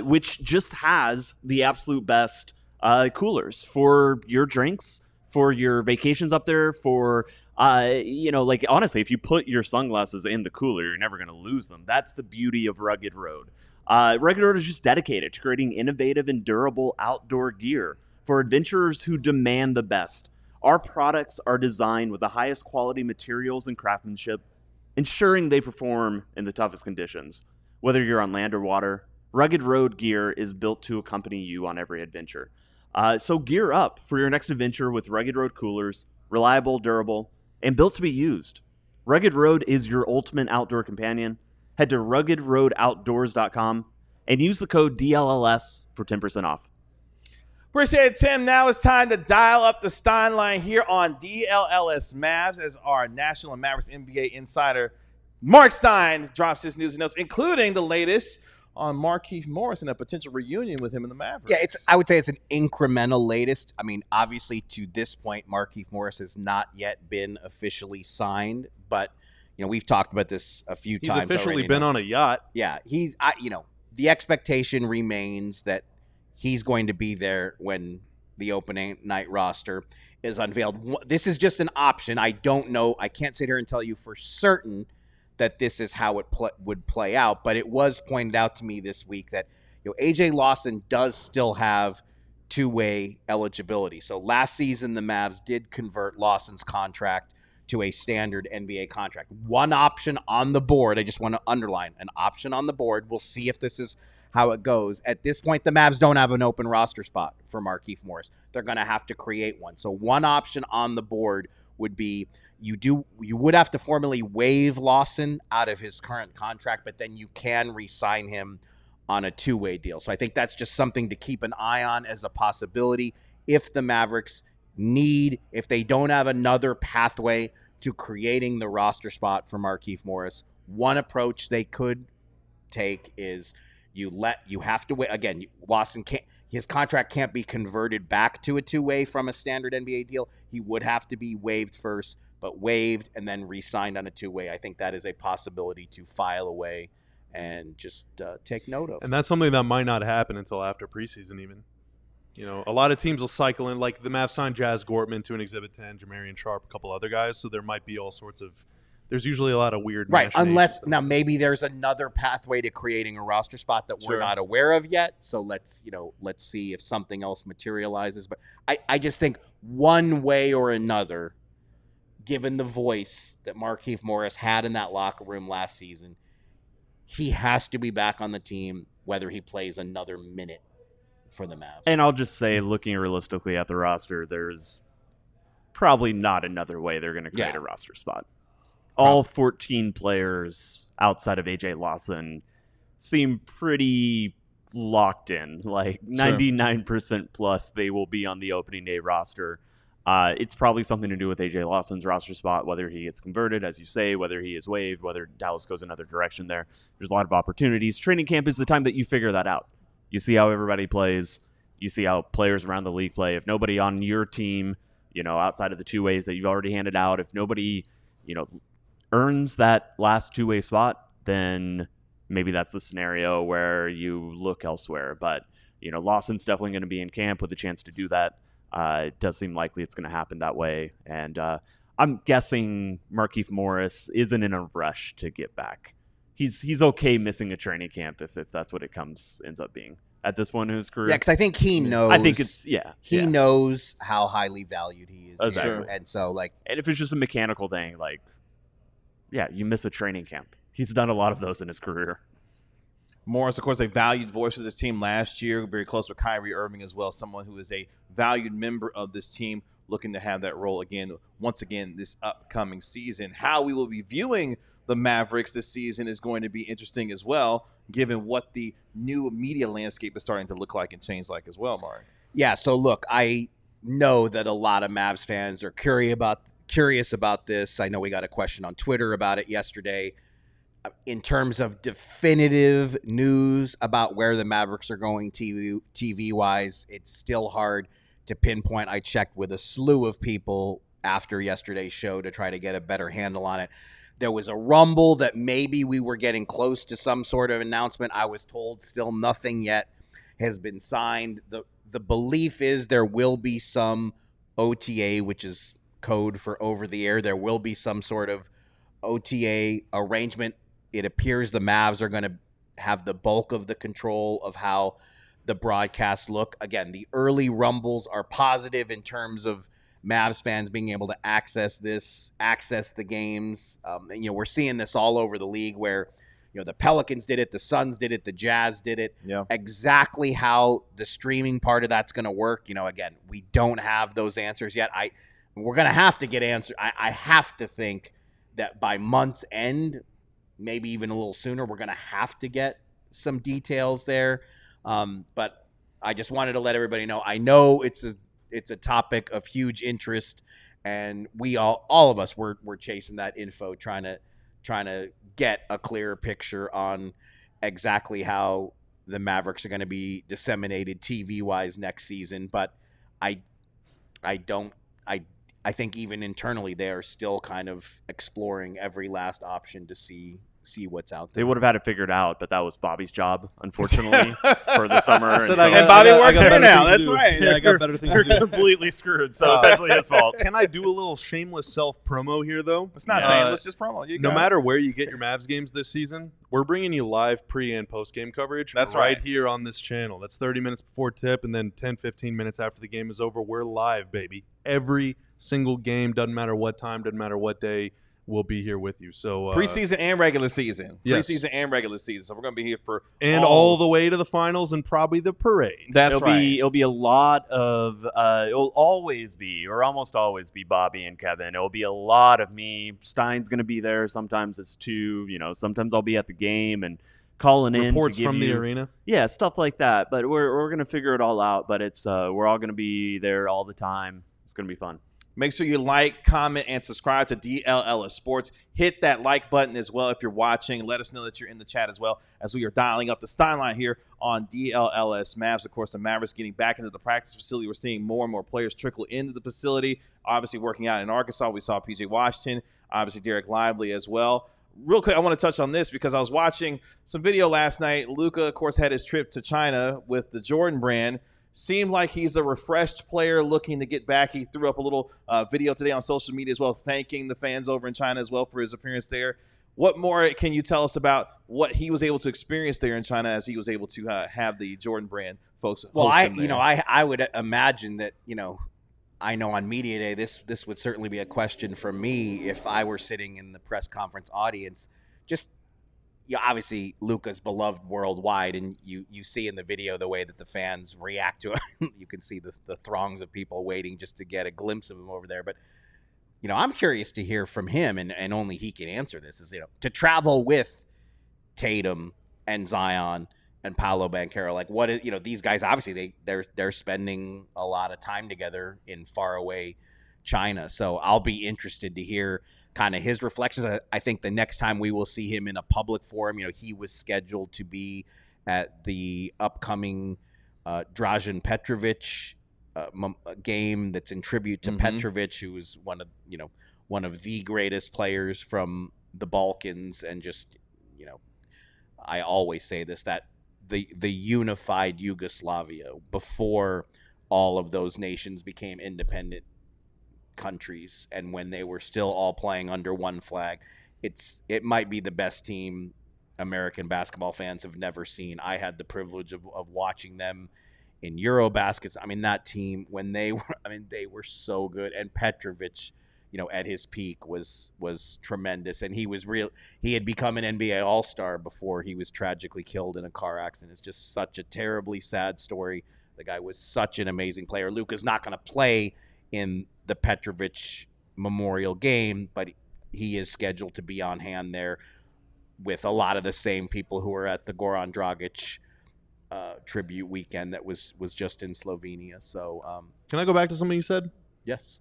which just has the absolute best coolers for your drinks, for your vacations up there, for honestly, if you put your sunglasses in the cooler, you're never going to lose them. That's the beauty of Rugged Road. Rugged Road is just dedicated to creating innovative and durable outdoor gear for adventurers who demand the best. Our products are designed with the highest quality materials and craftsmanship, ensuring they perform in the toughest conditions. Whether you're on land or water, Rugged Road gear is built to accompany you on every adventure. So gear up for your next adventure with Rugged Road coolers, reliable, durable, and built to be used. Rugged Road is your ultimate outdoor companion. Head to ruggedroadoutdoors.com and use the code DLLS for 10% off. Appreciate it, Tim. Now it's time to dial up the Stein Line here on DLLS Mavs as our National and Mavericks NBA insider Marc Stein drops his news and notes, including the latest on Markieff Morris and a potential reunion with him in the Mavericks. Yeah, I would say it's an incremental latest. I mean, obviously to this point, Markieff Morris has not yet been officially signed, but we've talked about this a few He's times. officially already. been on a yacht. Yeah, the expectation remains that he's going to be there when the opening night roster is unveiled. This is just an option. I don't know. I can't sit here and tell you for certain that this is how it would play out, but it was pointed out to me this week that AJ Lawson does still have two-way eligibility. So last season, the Mavs did convert Lawson's contract to a standard NBA contract. One option on the board. I just want to underline an option on the board. We'll see if this is how it goes. At this point, the Mavs don't have an open roster spot for Markieff Morris. They're going to have to create one. So one option on the board would be you would have to formally waive Lawson out of his current contract, but then you can re-sign him on a two-way deal. So I think that's just something to keep an eye on as a possibility if the Mavericks if they don't have another pathway to creating the roster spot for Markieff Morris. One approach they could take is you have to wait. Again, Lawson his contract can't be converted back to a two-way from a standard NBA deal. He would have to be waived first, but waived and then re-signed on a two-way. I think that is a possibility to file away and just take note of. And that's something that might not happen until after preseason even. A lot of teams will cycle in, like the Mavs signed Jazz Gortman to an Exhibit 10, Jamarian Sharp, a couple other guys, so there might be all sorts of there's usually a lot of weird Right, machinations. unless now maybe there's another pathway to creating a roster spot that we're not aware of yet. So let's see if something else materializes. But I just think one way or another, given the voice that Markieff Morris had in that locker room last season, he has to be back on the team, whether he plays another minute for the Mavs. And I'll just say, looking realistically at the roster, there's probably not another way they're going to create a roster spot. All 14 players outside of AJ Lawson seem pretty locked in. Like 99% plus they will be on the opening day roster. It's probably something to do with AJ Lawson's roster spot, whether he gets converted, as you say, whether he is waived, whether Dallas goes another direction there. There's a lot of opportunities. Training camp is the time that you figure that out. You see how everybody plays. You see how players around the league play. If nobody on your team, outside of the two ways that you've already handed out, if nobody, earns that last two-way spot, then maybe that's the scenario where you look elsewhere. But, Lawson's definitely going to be in camp with a chance to do that. It does seem likely it's going to happen that way. And I'm guessing Markieff Morris isn't in a rush to get back. He's okay missing a training camp if that's what it ends up being at this point in his career. Yeah, because I think he knows. I think it's He knows how highly valued he is. Exactly. Here. And so, and if it's just a mechanical thing, you miss a training camp. He's done a lot of those in his career. Morris, of course, a valued voice of this team last year, very close with Kyrie Irving as well, someone who is a valued member of this team, looking to have that role once again, this upcoming season. How we will be viewing the Mavericks this season is going to be interesting as well, given what the new media landscape is starting to look like and change like as well, Mark. Yeah, so look, I know that a lot of Mavs fans are curious about this. I know we got a question on Twitter about it yesterday. In terms of definitive news about where the Mavericks are going TV-wise, it's still hard to pinpoint. I checked with a slew of people after yesterday's show to try to get a better handle on it. There was a rumble that maybe we were getting close to some sort of announcement. I was told still nothing yet has been signed. The belief is there will be some OTA, which is code for over the air. There will be some sort of OTA arrangement. It appears the Mavs are going to have the bulk of the control of how the broadcasts look. Again, the early rumbles are positive in terms of Mavs fans being able to access the games. We're seeing this all over the league where, the Pelicans did it, the Suns did it, the Jazz did it. Yeah. Exactly how the streaming part of that's going to work, again, we don't have those answers yet. We're going to have to get answers. I have to think that by month's end, maybe even a little sooner, we're going to have to get some details there. But I just wanted to let everybody know. I know it's a topic of huge interest, and we all of us were chasing that info, trying to get a clearer picture on exactly how the Mavericks are going to be disseminated TV-wise next season. But I think even internally they are still kind of exploring every last option to see what's out there. They would have had it figured out, but that was Bobby's job, unfortunately, for the summer. And Bobby works here now. That's right. Yeah, I got better things to do. You're completely screwed, so it's actually his fault. Can I do a little shameless self-promo here, though? It's not shameless, just promo. No matter where you get your Mavs games this season, we're bringing you live pre- and post-game coverage. That's right here on this channel. That's 30 minutes before tip, and then 10, 15 minutes after the game is over. We're live, baby. Every single game, doesn't matter what time, doesn't matter what day, we'll be here with you. So preseason and regular season. Yes. Preseason and regular season. So we're going to be here for all the way to the finals and probably the parade. That's right. It'll be a lot of it'll always be, or almost always be, Bobby and Kevin. It'll be a lot of me. Stein's going to be there. Sometimes it's two. Sometimes I'll be at the game and calling reports in to give from the you, arena. Yeah, stuff like that. But we're going to figure it all out. But it's we're all going to be there all the time. It's going to be fun. Make sure you like, comment, and subscribe to DLLS Sports. Hit that like button as well if you're watching. Let us know that you're in the chat as well as we are dialing up the Stein Line here on DLLS Mavs. Of course, the Mavericks getting back into the practice facility. We're seeing more and more players trickle into the facility. Obviously, working out in Arkansas, we saw P.J. Washington, obviously Derek Lively as well. Real quick, I want to touch on this because I was watching some video last night. Luka, of course, had his trip to China with the Jordan brand. seemed like he's a refreshed player looking to get back. He threw up a little video today on social media as well, thanking the fans over in China as well for his appearance there. What more can you tell us about what he was able to experience there in China as he was able to have the Jordan Brand folks host him there? I would imagine that, I know on Media Day, this would certainly be a question from me if I were sitting in the press conference audience. Just, obviously Luka's beloved worldwide, and you see in the video the way that the fans react to him. You can see the throngs of people waiting just to get a glimpse of him over there. But, I'm curious to hear from him, and only he can answer this, is, to travel with Tatum and Zion and Paolo Banchero, like what is, these guys, obviously they're spending a lot of time together in faraway China. So I'll be interested to hear kind of his reflections. I think the next time we will see him in a public forum, he was scheduled to be at the upcoming Dražen Petrovic game that's in tribute to Petrovic, who was one of the greatest players from the Balkans, and just, I always say this, that the unified Yugoslavia before all of those nations became independent countries, and when they were still all playing under one flag, it might be the best team American basketball fans have never seen. I had the privilege of watching them in Eurobaskets. I mean, that team, when they were so good, and Petrovic, at his peak was tremendous, and he had become an NBA All-Star before he was tragically killed in a car accident. It's just such a terribly sad story. The guy was such an amazing player. Luka's not going to play in the Petrovic Memorial game, but he is scheduled to be on hand there with a lot of the same people who were at the Goran Dragic tribute weekend that was just in Slovenia. So can I go back to something you said? Yes.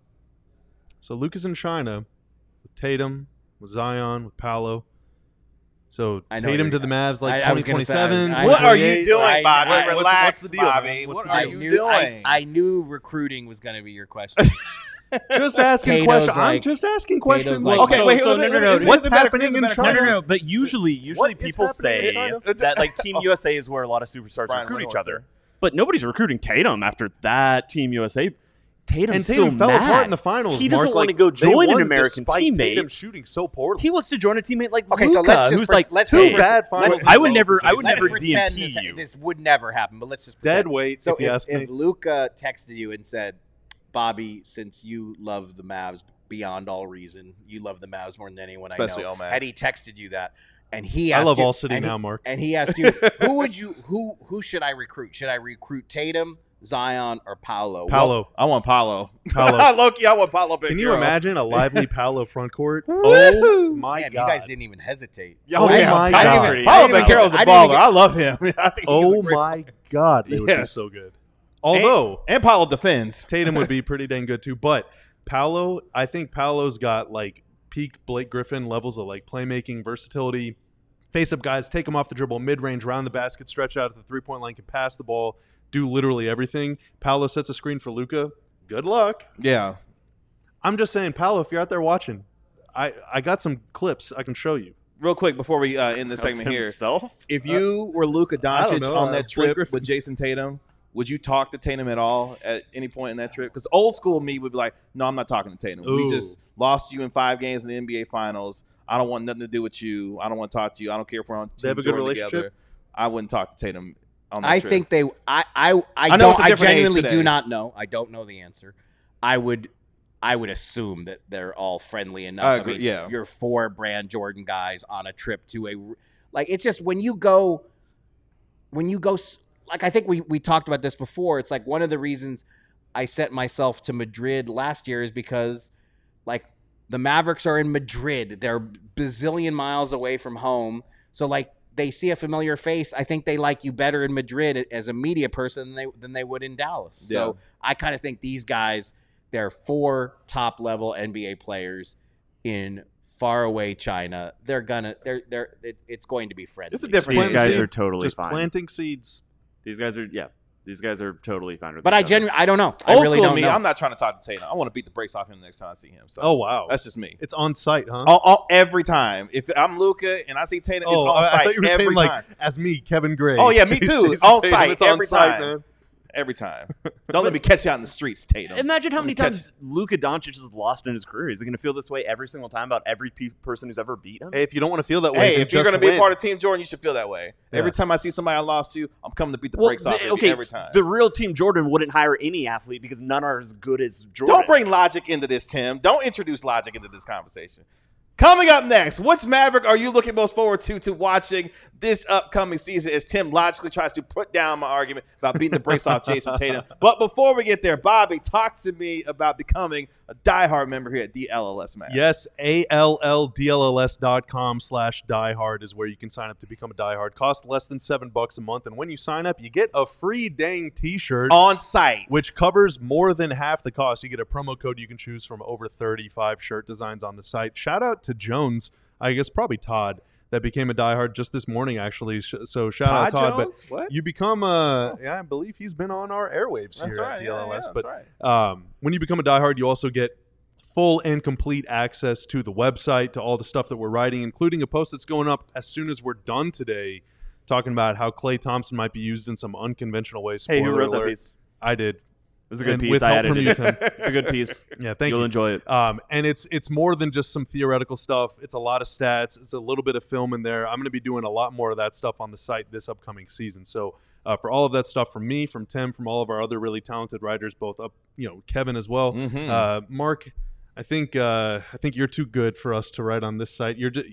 So Luka's in China with Tatum, with Zion, with Paolo. So Tatum to the Mavs, like 2027. What are you doing, Bobby? Relax, Relax, what's the deal, Bobby. What's What the are deal? you doing? I knew recruiting was going to be your question. Just asking Kato's questions. I'm just asking questions. like- Okay, wait, no. What's happening in No, China? But usually What is people happening in say China? that like Team USA is where a lot of superstars Brian recruit each Reynolds other. But nobody's recruiting Tatum after that Team USA. Tatum's And Tatum still fell mad. apart in the finals. He doesn't Mark. want to Like, go they join an won American despite teammate. Tatum shooting so poorly. He wants to join a teammate like Okay, Luka, so let's just who's like let's two just- bad finals. I would never let's pretend DMP you. this would never happen, but let's just Dead pretend. weight, So if you ask me. if Luka texted you and said, Bobby, since you love the Mavs beyond all reason, you love the Mavs more than anyone Especially I know. all Mavs. Had he texted you that, and he I asked love you, ALLCITY and he- now, Mark. And he asked you, who should I recruit? Should I recruit Tatum, Zion, or Paolo? Paolo. I want Paolo. Paolo. Loki, I want Paolo. Can you imagine a lively Paolo front court? Woo! Oh my Damn, God! you guys didn't even hesitate. Oh my God. Paolo Banchero's a baller. I love him. I think he's Oh a great my God! They would be Yes. so good. Although and Paolo defends. Tatum would be pretty dang good too, but Paolo, I think Paolo's got like peak Blake Griffin levels of like playmaking, versatility, face-up guys, take him off the dribble, mid-range, round the basket, stretch out at the three-point line, can pass the ball, do literally everything. Paolo sets a screen for Luka. Good luck. Yeah. I'm just saying, Paolo, if you're out there watching, I got some clips I can show you. Real quick before we end the segment here, Himself? if you were Luka I don't Doncic know, on that Blake trip Griffin. with Jason Tatum, would you talk to Tatum at all at any point in that trip? Because old school me would be like, no, I'm not talking to Tatum. We Ooh. just lost you in 5 games in the NBA Finals. I don't want nothing to do with you. I don't want to talk to you. I don't care if we're on They have Team a good Jordan relationship? together. I wouldn't talk to Tatum on that I trip. think they. I know don't. it's a I different age genuinely today. do not know. I don't know the answer. I would assume that they're all friendly enough. I agree, yeah. You're 4 brand Jordan guys on a trip to a like. It's just when you go. Like I think we talked about this before. It's like one of the reasons I sent myself to Madrid last year is because like the Mavericks are in Madrid. They're bazillion miles away from home. So like they see a familiar face. I think they like you better in Madrid as a media person than they would in Dallas. So I kind of think these guys, they're 4 top level NBA players in faraway China. It's going to be friendly. It's a different These age. guys seed. are totally Just fine. planting seeds. These guys are totally fine with But each I other. genuinely, I don't know. I Old really school don't me, know. I'm not trying to talk to Tatum. I want to beat the brakes off him the next time I see him. So Oh wow, that's just me. it's on site, huh? Every time. If I'm Luka and I see Tatum, it's on I site thought you were every saying time. like as me, Kevin Gray. Oh, yeah, me too. Jason On Tatum, site it's on every site, time. man. Every time. Don't let me catch you out in the streets, Tatum. Imagine how many times Luka Doncic has lost in his career. Is he going to feel this way every single time about every person who's ever beat him? Hey, if you don't want to feel that way, Hey, then if you're just going to be win. a part of Team Jordan, you should feel that way. Yeah. Every time I see somebody I lost to, I'm coming to beat the brakes off of you every time. The real Team Jordan wouldn't hire any athlete because none are as good as Jordan. Don't bring logic into this, Tim. Don't introduce logic into this conversation. Coming up next, which Maverick are you looking most forward to watching this upcoming season as Tim logically tries to put down my argument about beating the brakes off Jason Tatum. But before we get there, Bobby, talk to me about becoming a diehard member here at DLLS Mavs. Yes, ALLDLLS.com/diehard is where you can sign up to become a diehard. Costs less than $7 a month, and when you sign up, you get a free dang T-shirt on site, which covers more than half the cost. You get a promo code you can choose from over 35 shirt designs on the site. Shout out to Jones, I guess probably Todd, that became a diehard just this morning, actually. So shout out Todd. Jones? But what? you become I believe he's been on our airwaves That's here right. at DLLS. Yeah, but that's right. When you become a diehard, you also get full and complete access to the website, to all the stuff that we're writing, including a post that's going up as soon as we're done today, talking about how Klay Thompson might be used in some unconventional ways. Hey, who Spoiler wrote that alert. piece? I did. It was a good And piece. with I help from edited you, it. Tim. It's a good piece. Yeah, thank you. You'll enjoy it. And it's more than just some theoretical stuff. It's a lot of stats. It's a little bit of film in there. I'm going to be doing a lot more of that stuff on the site this upcoming season. So for all of that stuff from me, from Tim, from all of our other really talented writers, both Kevin as well, Mark. I think you're too good for us to write on this site. You're just,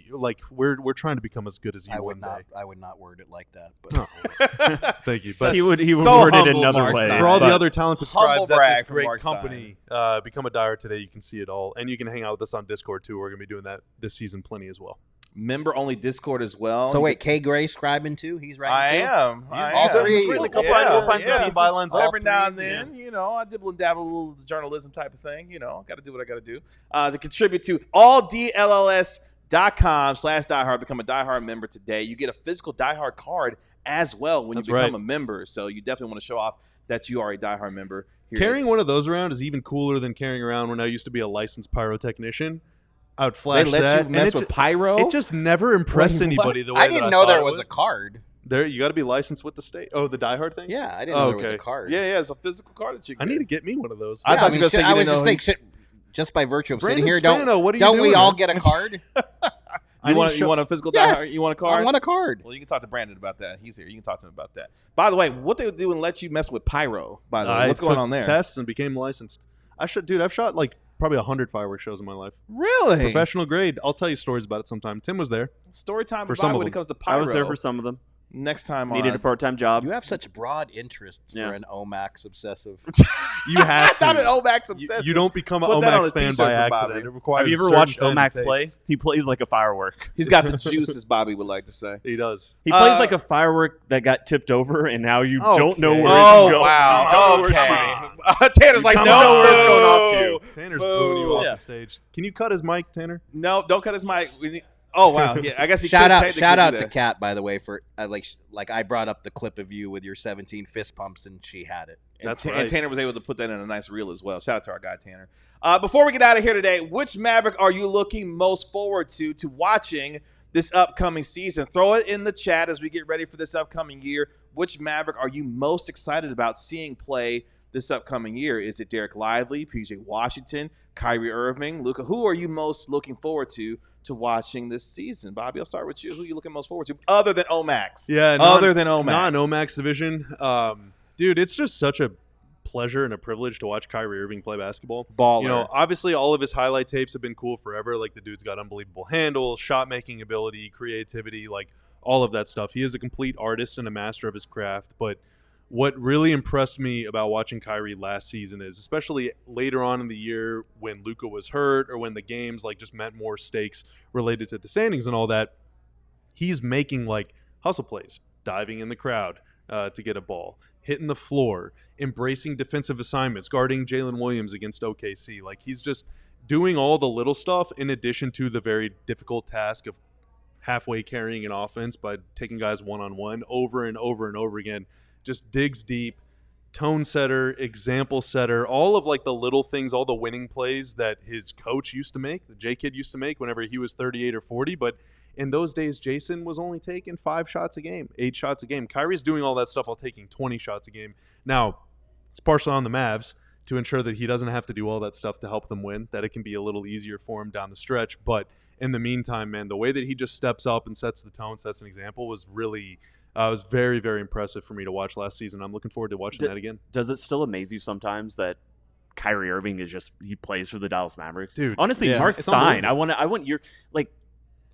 we're trying to become as good as you. I would not word it like that. But thank you. But he would so word it humble, another Marc way. Stein. For all the But other talented Humble scribes at brag this from great Marc company, become a diehard today. You can see it all, and you can hang out with us on Discord too. We're gonna be doing that this season plenty as well. Member only Discord as well. So wait, K Gray scribing too? He's writing too? I all am. three. He's written a couple. Yeah, We'll find yeah. some bylines Every off now three. and then, I dibble and dabble a little journalism type of thing. Got to do what I got to do to contribute to alldlls.com/diehard. Become a diehard member today. You get a physical diehard card as well when you become a member. So you definitely want to show off that you are a diehard member. Carrying one of those around is even cooler than carrying around when I used to be a licensed pyrotechnician. I would flash They let that. you mess and with pyro? It just never impressed Wait, anybody what? the way I that didn't know thought there it was a would. card. There, you got to be licensed with the state. Oh, the diehard thing. Yeah, I didn't know there was a Okay. card. Yeah, it's a physical card that you get. I need to get me one of those. I thought you were gonna say you I was didn't just know thinking, just by virtue of Brandon sitting here, Spano, what are you don't we doing, all man? get a card? You want a physical Yes, diehard? You want a card? I want a card. Well, you can talk to Brandon about that. He's here. You can talk to him about that. By the way, what they would do and let you mess with pyro, by the way. What's going on there? Tests and became licensed. I've shot like probably 100 fireworks shows in my life. Really? Professional grade. I'll tell you stories about it sometime. Tim was there. Story time For for some Bobby of when it them. comes to pyro. I was there for some of them. Next time Needed on. a part-time job. You have such broad interests Yeah. for an Omax obsessive. You have to. Not an Omax obsessive. You don't become an Put that on a Omax fan t-shirt by for Bobby. accident. It requires Have you ever certain watched kind of Omax taste. play? He plays like a firework. He's got the juice, as Bobby would like to say. He does. He plays like a firework that got tipped over, and now you don't know Okay. where Oh, it's going. wow. You don't know where it's Okay. Tanner's like, You no. know where it's going off to. Tanner's Boo. booing you off Yeah. the stage. Can you cut his mic, Tanner? No, don't cut his mic. Oh, wow. Yeah, I guess he shout could out technically do to that. Kat, by the way, for like I brought up the clip of you with your 17 fist pumps, and she had it. That's And right. Tanner was able to put that in a nice reel as well. Shout out to our guy, Tanner. Before we get out of here today, which Maverick are you looking most forward to watching this upcoming season? Throw it in the chat as we get ready for this upcoming year. Which Maverick are you most excited about seeing play this upcoming year? Is it Derek Lively, PJ Washington, Kyrie Irving, Luka? Who are you most looking forward to watching this season? Bobby, I'll start with you. Who are you looking most forward to other than Omax? Yeah, other than Omax. Non-Omax division. Dude, it's just such a pleasure and a privilege to watch Kyrie Irving play basketball. Baller. Obviously all of his highlight tapes have been cool forever. Like, the dude's got unbelievable handles, shot-making ability, creativity, like all of that stuff. He is a complete artist and a master of his craft. But what really impressed me about watching Kyrie last season is, especially later on in the year when Luka was hurt or when the games just meant more stakes related to the standings and all that, he's making hustle plays, diving in the crowd to get a ball, hitting the floor, embracing defensive assignments, guarding Jalen Williams against OKC. He's just doing all the little stuff in addition to the very difficult task of halfway carrying an offense by taking guys one-on-one over and over and over again. Just digs deep, tone setter, example setter, all of the little things, all the winning plays that his coach used to make, the J-Kid used to make whenever he was 38 or 40. But in those days, Jason was only taking 5 shots a game, 8 shots a game. Kyrie's doing all that stuff while taking 20 shots a game. Now, it's partially on the Mavs to ensure that he doesn't have to do all that stuff to help them win, that it can be a little easier for him down the stretch. But in the meantime, man, the way that he just steps up and sets the tone, sets an example was really was very, very impressive for me to watch last season. I'm looking forward to watching that again. Does it still amaze you sometimes that Kyrie Irving he plays for the Dallas Mavericks? Dude, honestly, yeah, Marc it's Stein. I want your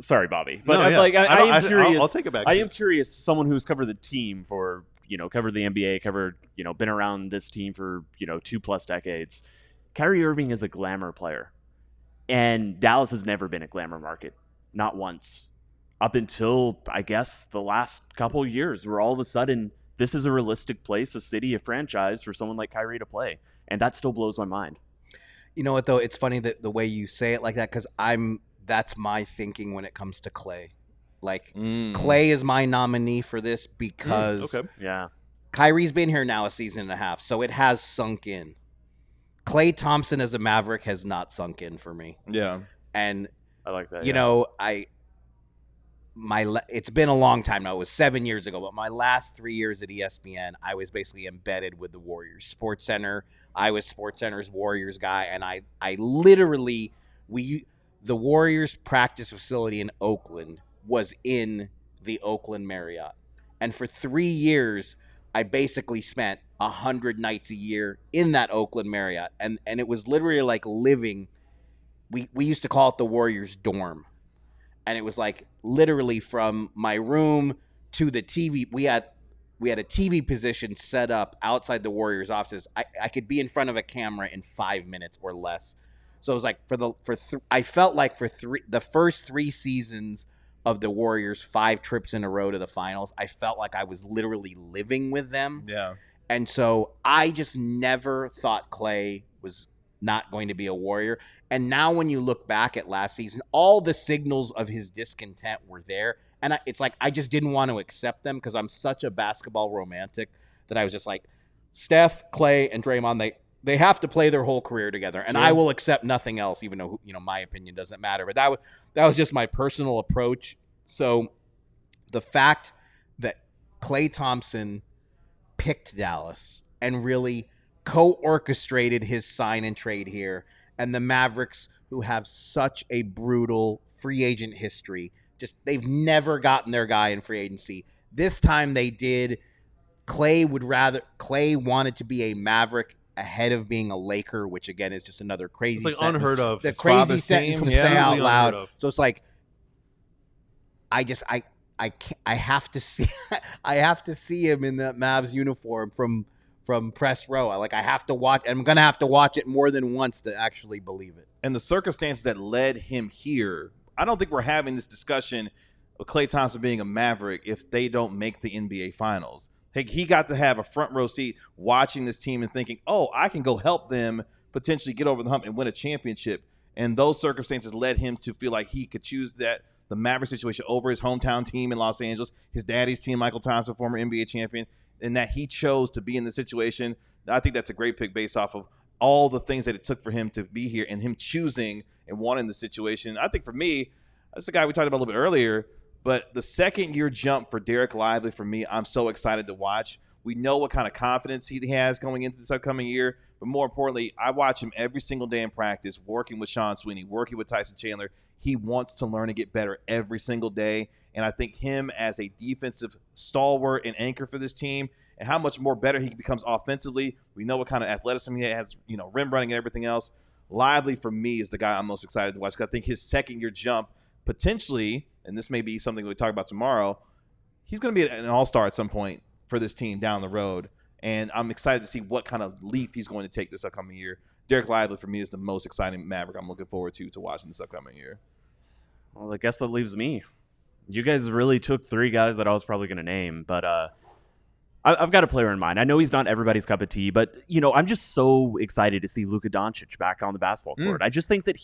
sorry, Bobby, but No, yeah. I am curious. I'll take it back. I am curious. Someone who's covered the team for covered the NBA, been around this team for 2+ decades. Kyrie Irving is a glamour player, and Dallas has never been a glamour market, not once, up until I guess the last couple of years, where all of a sudden this is a realistic place, a city, a franchise for someone like Kyrie to play, and that still blows my mind. You know what, though? It's funny that the way you say it like that, because that's my thinking when it comes to Klay. Like, Klay is my nominee for this because Kyrie's been here now a season and a half, so it has sunk in. Klay Thompson as a Maverick has not sunk in for me. Yeah. And I like that. It's been a long time now. It was 7 years ago, but my last 3 years at ESPN, I was basically embedded with the Warriors. SportsCenter, I was SportsCenter's Warriors guy, and I literally the Warriors practice facility in Oakland was in the Oakland Marriott. And for 3 years, I basically spent 100 nights a year in that Oakland Marriott. And it was literally like living. We used to call it the Warriors dorm. And it was like literally from my room to the TV. We had a TV position set up outside the Warriors offices. I could be in front of a camera in 5 minutes or less. So it was like I felt like for the first 3 seasons of the Warriors, 5 trips in a row to the finals, I felt like I was literally living with them. Yeah. And so I just never thought Klay was not going to be a Warrior. And now when you look back at last season, all the signals of his discontent were there. And it's like I just didn't want to accept them because I'm such a basketball romantic that I was just like, Steph, Klay, and Draymond, they have to play their whole career together, and I will accept nothing else, even though my opinion doesn't matter. But that was just my personal approach. So the fact that Klay Thompson picked Dallas and really co-orchestrated his sign and trade here, and the Mavericks, who have such a brutal free agent history, they've never gotten their guy in free agency. This time they did. Klay wanted to be a Maverick ahead of being a Laker, which again is just another crazy it's like sentence. unheard of. The His crazy sentence to say out loud. So it's like I have to see him in the Mavs uniform from press row. I have to watch. I'm gonna have to watch it more than once to actually believe it. And the circumstances that led him here, I don't think we're having this discussion of Klay Thompson being a Maverick if they don't make the NBA Finals. He got to have a front row seat watching this team and thinking, oh, I can go help them potentially get over the hump and win a championship. And those circumstances led him to feel like he could choose the Maverick situation over his hometown team in Los Angeles, his daddy's team, Michael Thompson, former NBA champion, and that he chose to be in the situation. I think that's a great pick based off of all the things that it took for him to be here and him choosing and wanting the situation. I think for me, that's the guy we talked about a little bit earlier. But the second-year jump for Derek Lively, for me, I'm so excited to watch. We know what kind of confidence he has going into this upcoming year. But more importantly, I watch him every single day in practice, working with Sean Sweeney, working with Tyson Chandler. He wants to learn and get better every single day. And I think him as a defensive stalwart and anchor for this team and how much more better he becomes offensively. We know what kind of athleticism he has, rim running and everything else. Lively, for me, is the guy I'm most excited to watch because I think his second-year jump potentially – and this may be something we talk about tomorrow, he's going to be an all-star at some point for this team down the road. And I'm excited to see what kind of leap he's going to take this upcoming year. Derek Lively, for me, is the most exciting Maverick I'm looking forward to watching this upcoming year. Well, I guess that leaves me. You guys really took 3 guys that I was probably going to name, but I've got a player in mind. I know he's not everybody's cup of tea, but, I'm just so excited to see Luka Doncic back on the basketball court. I just think that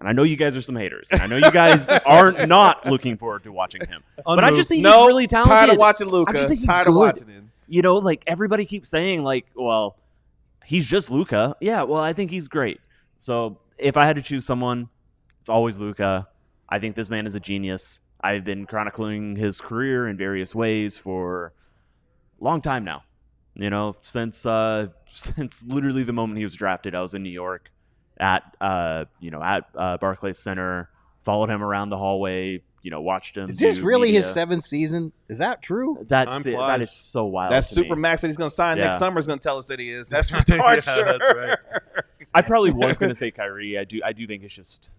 and I know you guys are some haters. And I know you guys are not looking forward to watching him. But I just think he's really talented. Tired of watching Luka. I just think he's tired good. of watching him. Everybody keeps saying, well, he's just Luka. Yeah, well, I think he's great. So if I had to choose someone, it's always Luka. I think this man is a genius. I've been chronicling his career in various ways for a long time now. You know, since literally the moment he was drafted, I was in New York at Barclays Center, followed him around the hallway, watched him. Is this really media. his 7th season? Is that true? That is so wild. That to super me. max that he's going to sign next summer is going to tell us that he is. That's for darn Yeah, sure. that's right. I probably was going to say Kyrie. I do think it's just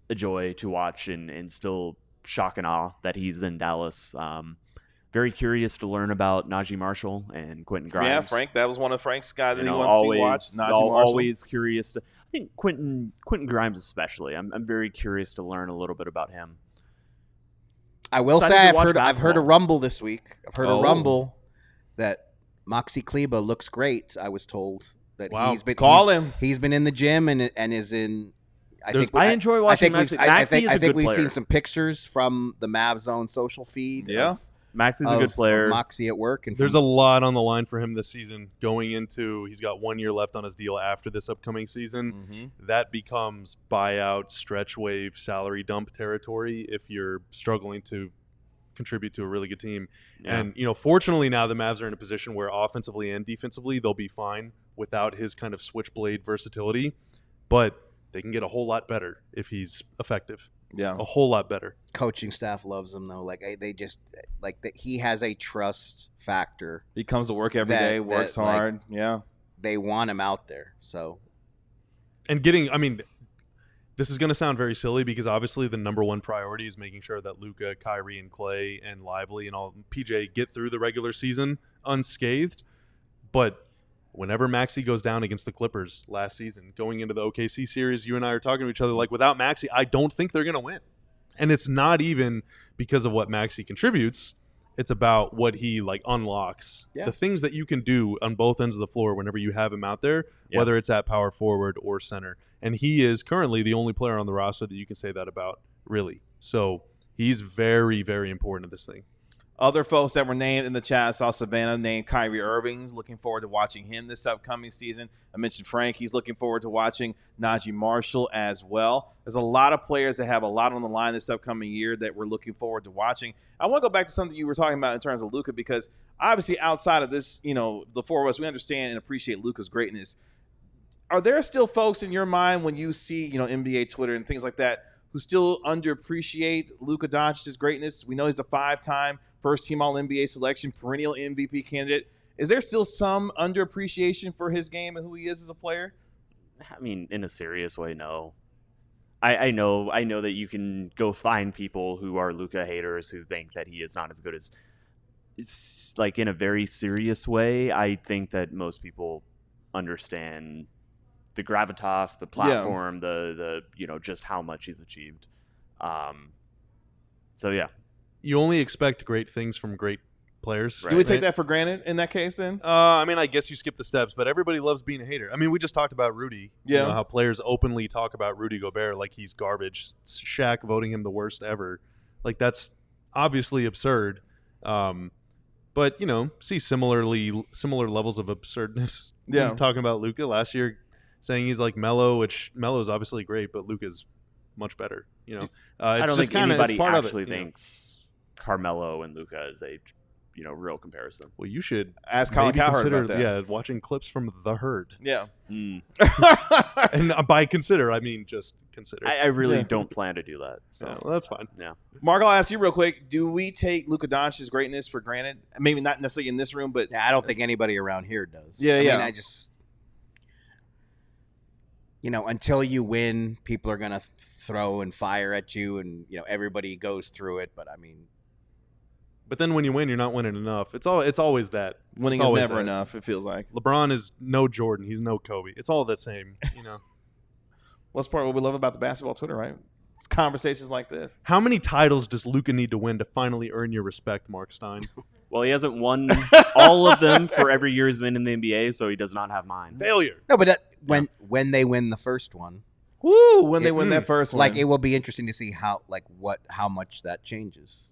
a joy to watch and still shock and awe that he's in Dallas. Very curious to learn about Najee Marshall and Quentin Grimes. Yeah, Frank. That was one of Frank's guys that he wants always, to watch. Najee Marshall. Always curious to. I think Quentin Grimes especially. I'm very curious to learn a little bit about him. I will Excited say to I've watch heard a basketball. rumble this week. I've heard Oh. a rumble that Moxie Kleba looks great. I was told that Wow. Call him. He's been in the gym and is in. I enjoy watching Maxey. Maxey is a good we've player. seen some pictures from the Mavs own social feed. Yeah. Maxey's a of good player. Moxie at work, and There's a lot on the line for him this season. Going into, he's got 1 year left on his deal after this upcoming season. Mm-hmm. That becomes buyout, stretch wave, salary dump territory if you're struggling to contribute to a really good team. Yeah. And fortunately now the Mavs are in a position where offensively and defensively they'll be fine without his kind of switchblade versatility, but they can get a whole lot better if he's effective. Yeah. A whole lot better. coaching staff loves him though. Like they just like that. He has a trust factor. He comes to work every That- day, that, works like- hard. Yeah. They want him out there. So And this is going to sound very silly because obviously the number one priority is making sure that Luka, Kyrie, and Clay and Lively and all PJ get through the regular season unscathed. But whenever Maxey goes down against the Clippers last season, going into the OKC series, you and I are talking to each other like, without Maxey, I don't think they're going to win. And it's not even because of what Maxey contributes. It's about what he unlocks. Yeah. The things that you can do on both ends of the floor whenever you have him out there, Yeah. whether it's at power forward or center. And he is currently the only player on the roster that you can say that about, really. So he's very, very important to this thing. Other folks that were named in the chat, I saw Savannah named Kyrie Irving. Looking forward to watching him this upcoming season. I mentioned Frank. He's looking forward to watching Najee Marshall as well. There's a lot of players that have a lot on the line this upcoming year that we're looking forward to watching. I want to go back to something you were talking about in terms of Luka, because obviously outside of this, the four of us, we understand and appreciate Luka's greatness. Are there still folks in your mind when you see, NBA Twitter and things like that who still underappreciate Luka Doncic's greatness? We know he's a 5-time first-team All-NBA selection, perennial MVP candidate. Is there still some underappreciation for his game and who he is as a player? I mean, in a serious way, no. I know that you can go find people who are Luka haters who think that he is not as good as. It's like in a very serious way. I think that most people understand the gravitas, the platform, the just how much he's achieved. So yeah. You only expect great things from great players. Do we take that for granted in that case then? I guess you skip the steps, but everybody loves being a hater. We just talked about Rudy. Yeah. How players openly talk about Rudy Gobert like he's garbage. Shaq voting him the worst ever. That's obviously absurd. But, see similar levels of absurdness. Yeah. Talking about Luka last year, saying he's like Melo, which Melo's obviously great, but Luka's much better. I it's don't just think anybody it's part actually of it, thinks Carmelo and Luka is a real comparison. Well, you should Ask Colin maybe Cowherd consider, about that. yeah, watching clips from The Herd. Yeah. Mm. And by consider, I mean just consider. I really Yeah. don't plan to do that. So Yeah, well, that's fine. yeah. Mark, I'll ask you real quick. Do we take Luka Doncic's greatness for granted? Maybe not necessarily in this room, but yeah, I don't think anybody around here does. Yeah, yeah. I just until you win, people are gonna throw and fire at you, and everybody goes through it. But But then when you win, you're not winning enough. It's always that. winning It's is always never that. enough, it feels like. LeBron is no Jordan. He's no Kobe. It's all the same. Well, that's part of what we love about the basketball Twitter, right? It's conversations like this. How many titles does Luka need to win to finally earn your respect, Marc Stein? Well, he hasn't won all of them for every year he's been in the NBA, so he does not have mine. Failure. no, but when they win the first one, Woo! When they win that first one. it will be interesting to see how much that changes.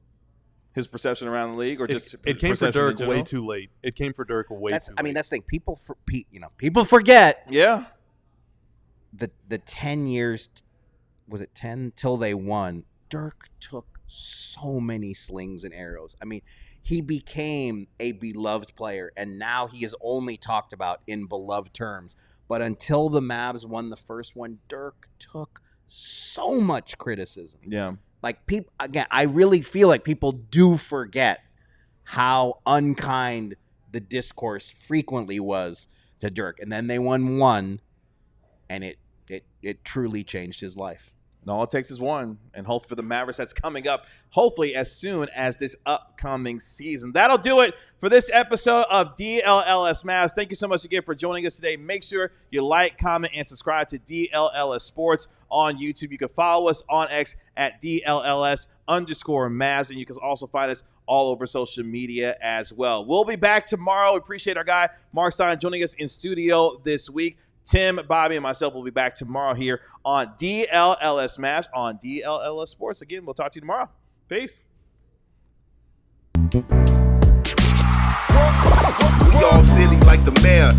His perception around the league, or just It came for perception in Dirk way general? too late. It came for Dirk way That's too I mean late. that's the thing. People forget Yeah. the 10 years. Was it 10 till they won? Dirk took so many slings and arrows. he became a beloved player, and now he is only talked about in beloved terms. But until the Mavs won the first one, Dirk took so much criticism. Yeah. Like, people, again, I really feel like people do forget how unkind the discourse frequently was to Dirk. And then they won one, and it truly changed his life. And all it takes is one, and hope for the Mavericks that's coming up, hopefully as soon as this upcoming season. That'll do it for this episode of DLLS Mavs. Thank you so much again for joining us today. Make sure you like, comment, and subscribe to DLLS Sports on YouTube. You can follow us on X at DLLS_Mavs, and you can also find us all over social media as well. We'll be back tomorrow. We appreciate our guy, Marc Stein, joining us in studio this week. Tim, Bobby, and myself will be back tomorrow here on DLLS Mavs on DLLS Sports. Again, we'll talk to you tomorrow. Peace. We all silly like the mayor.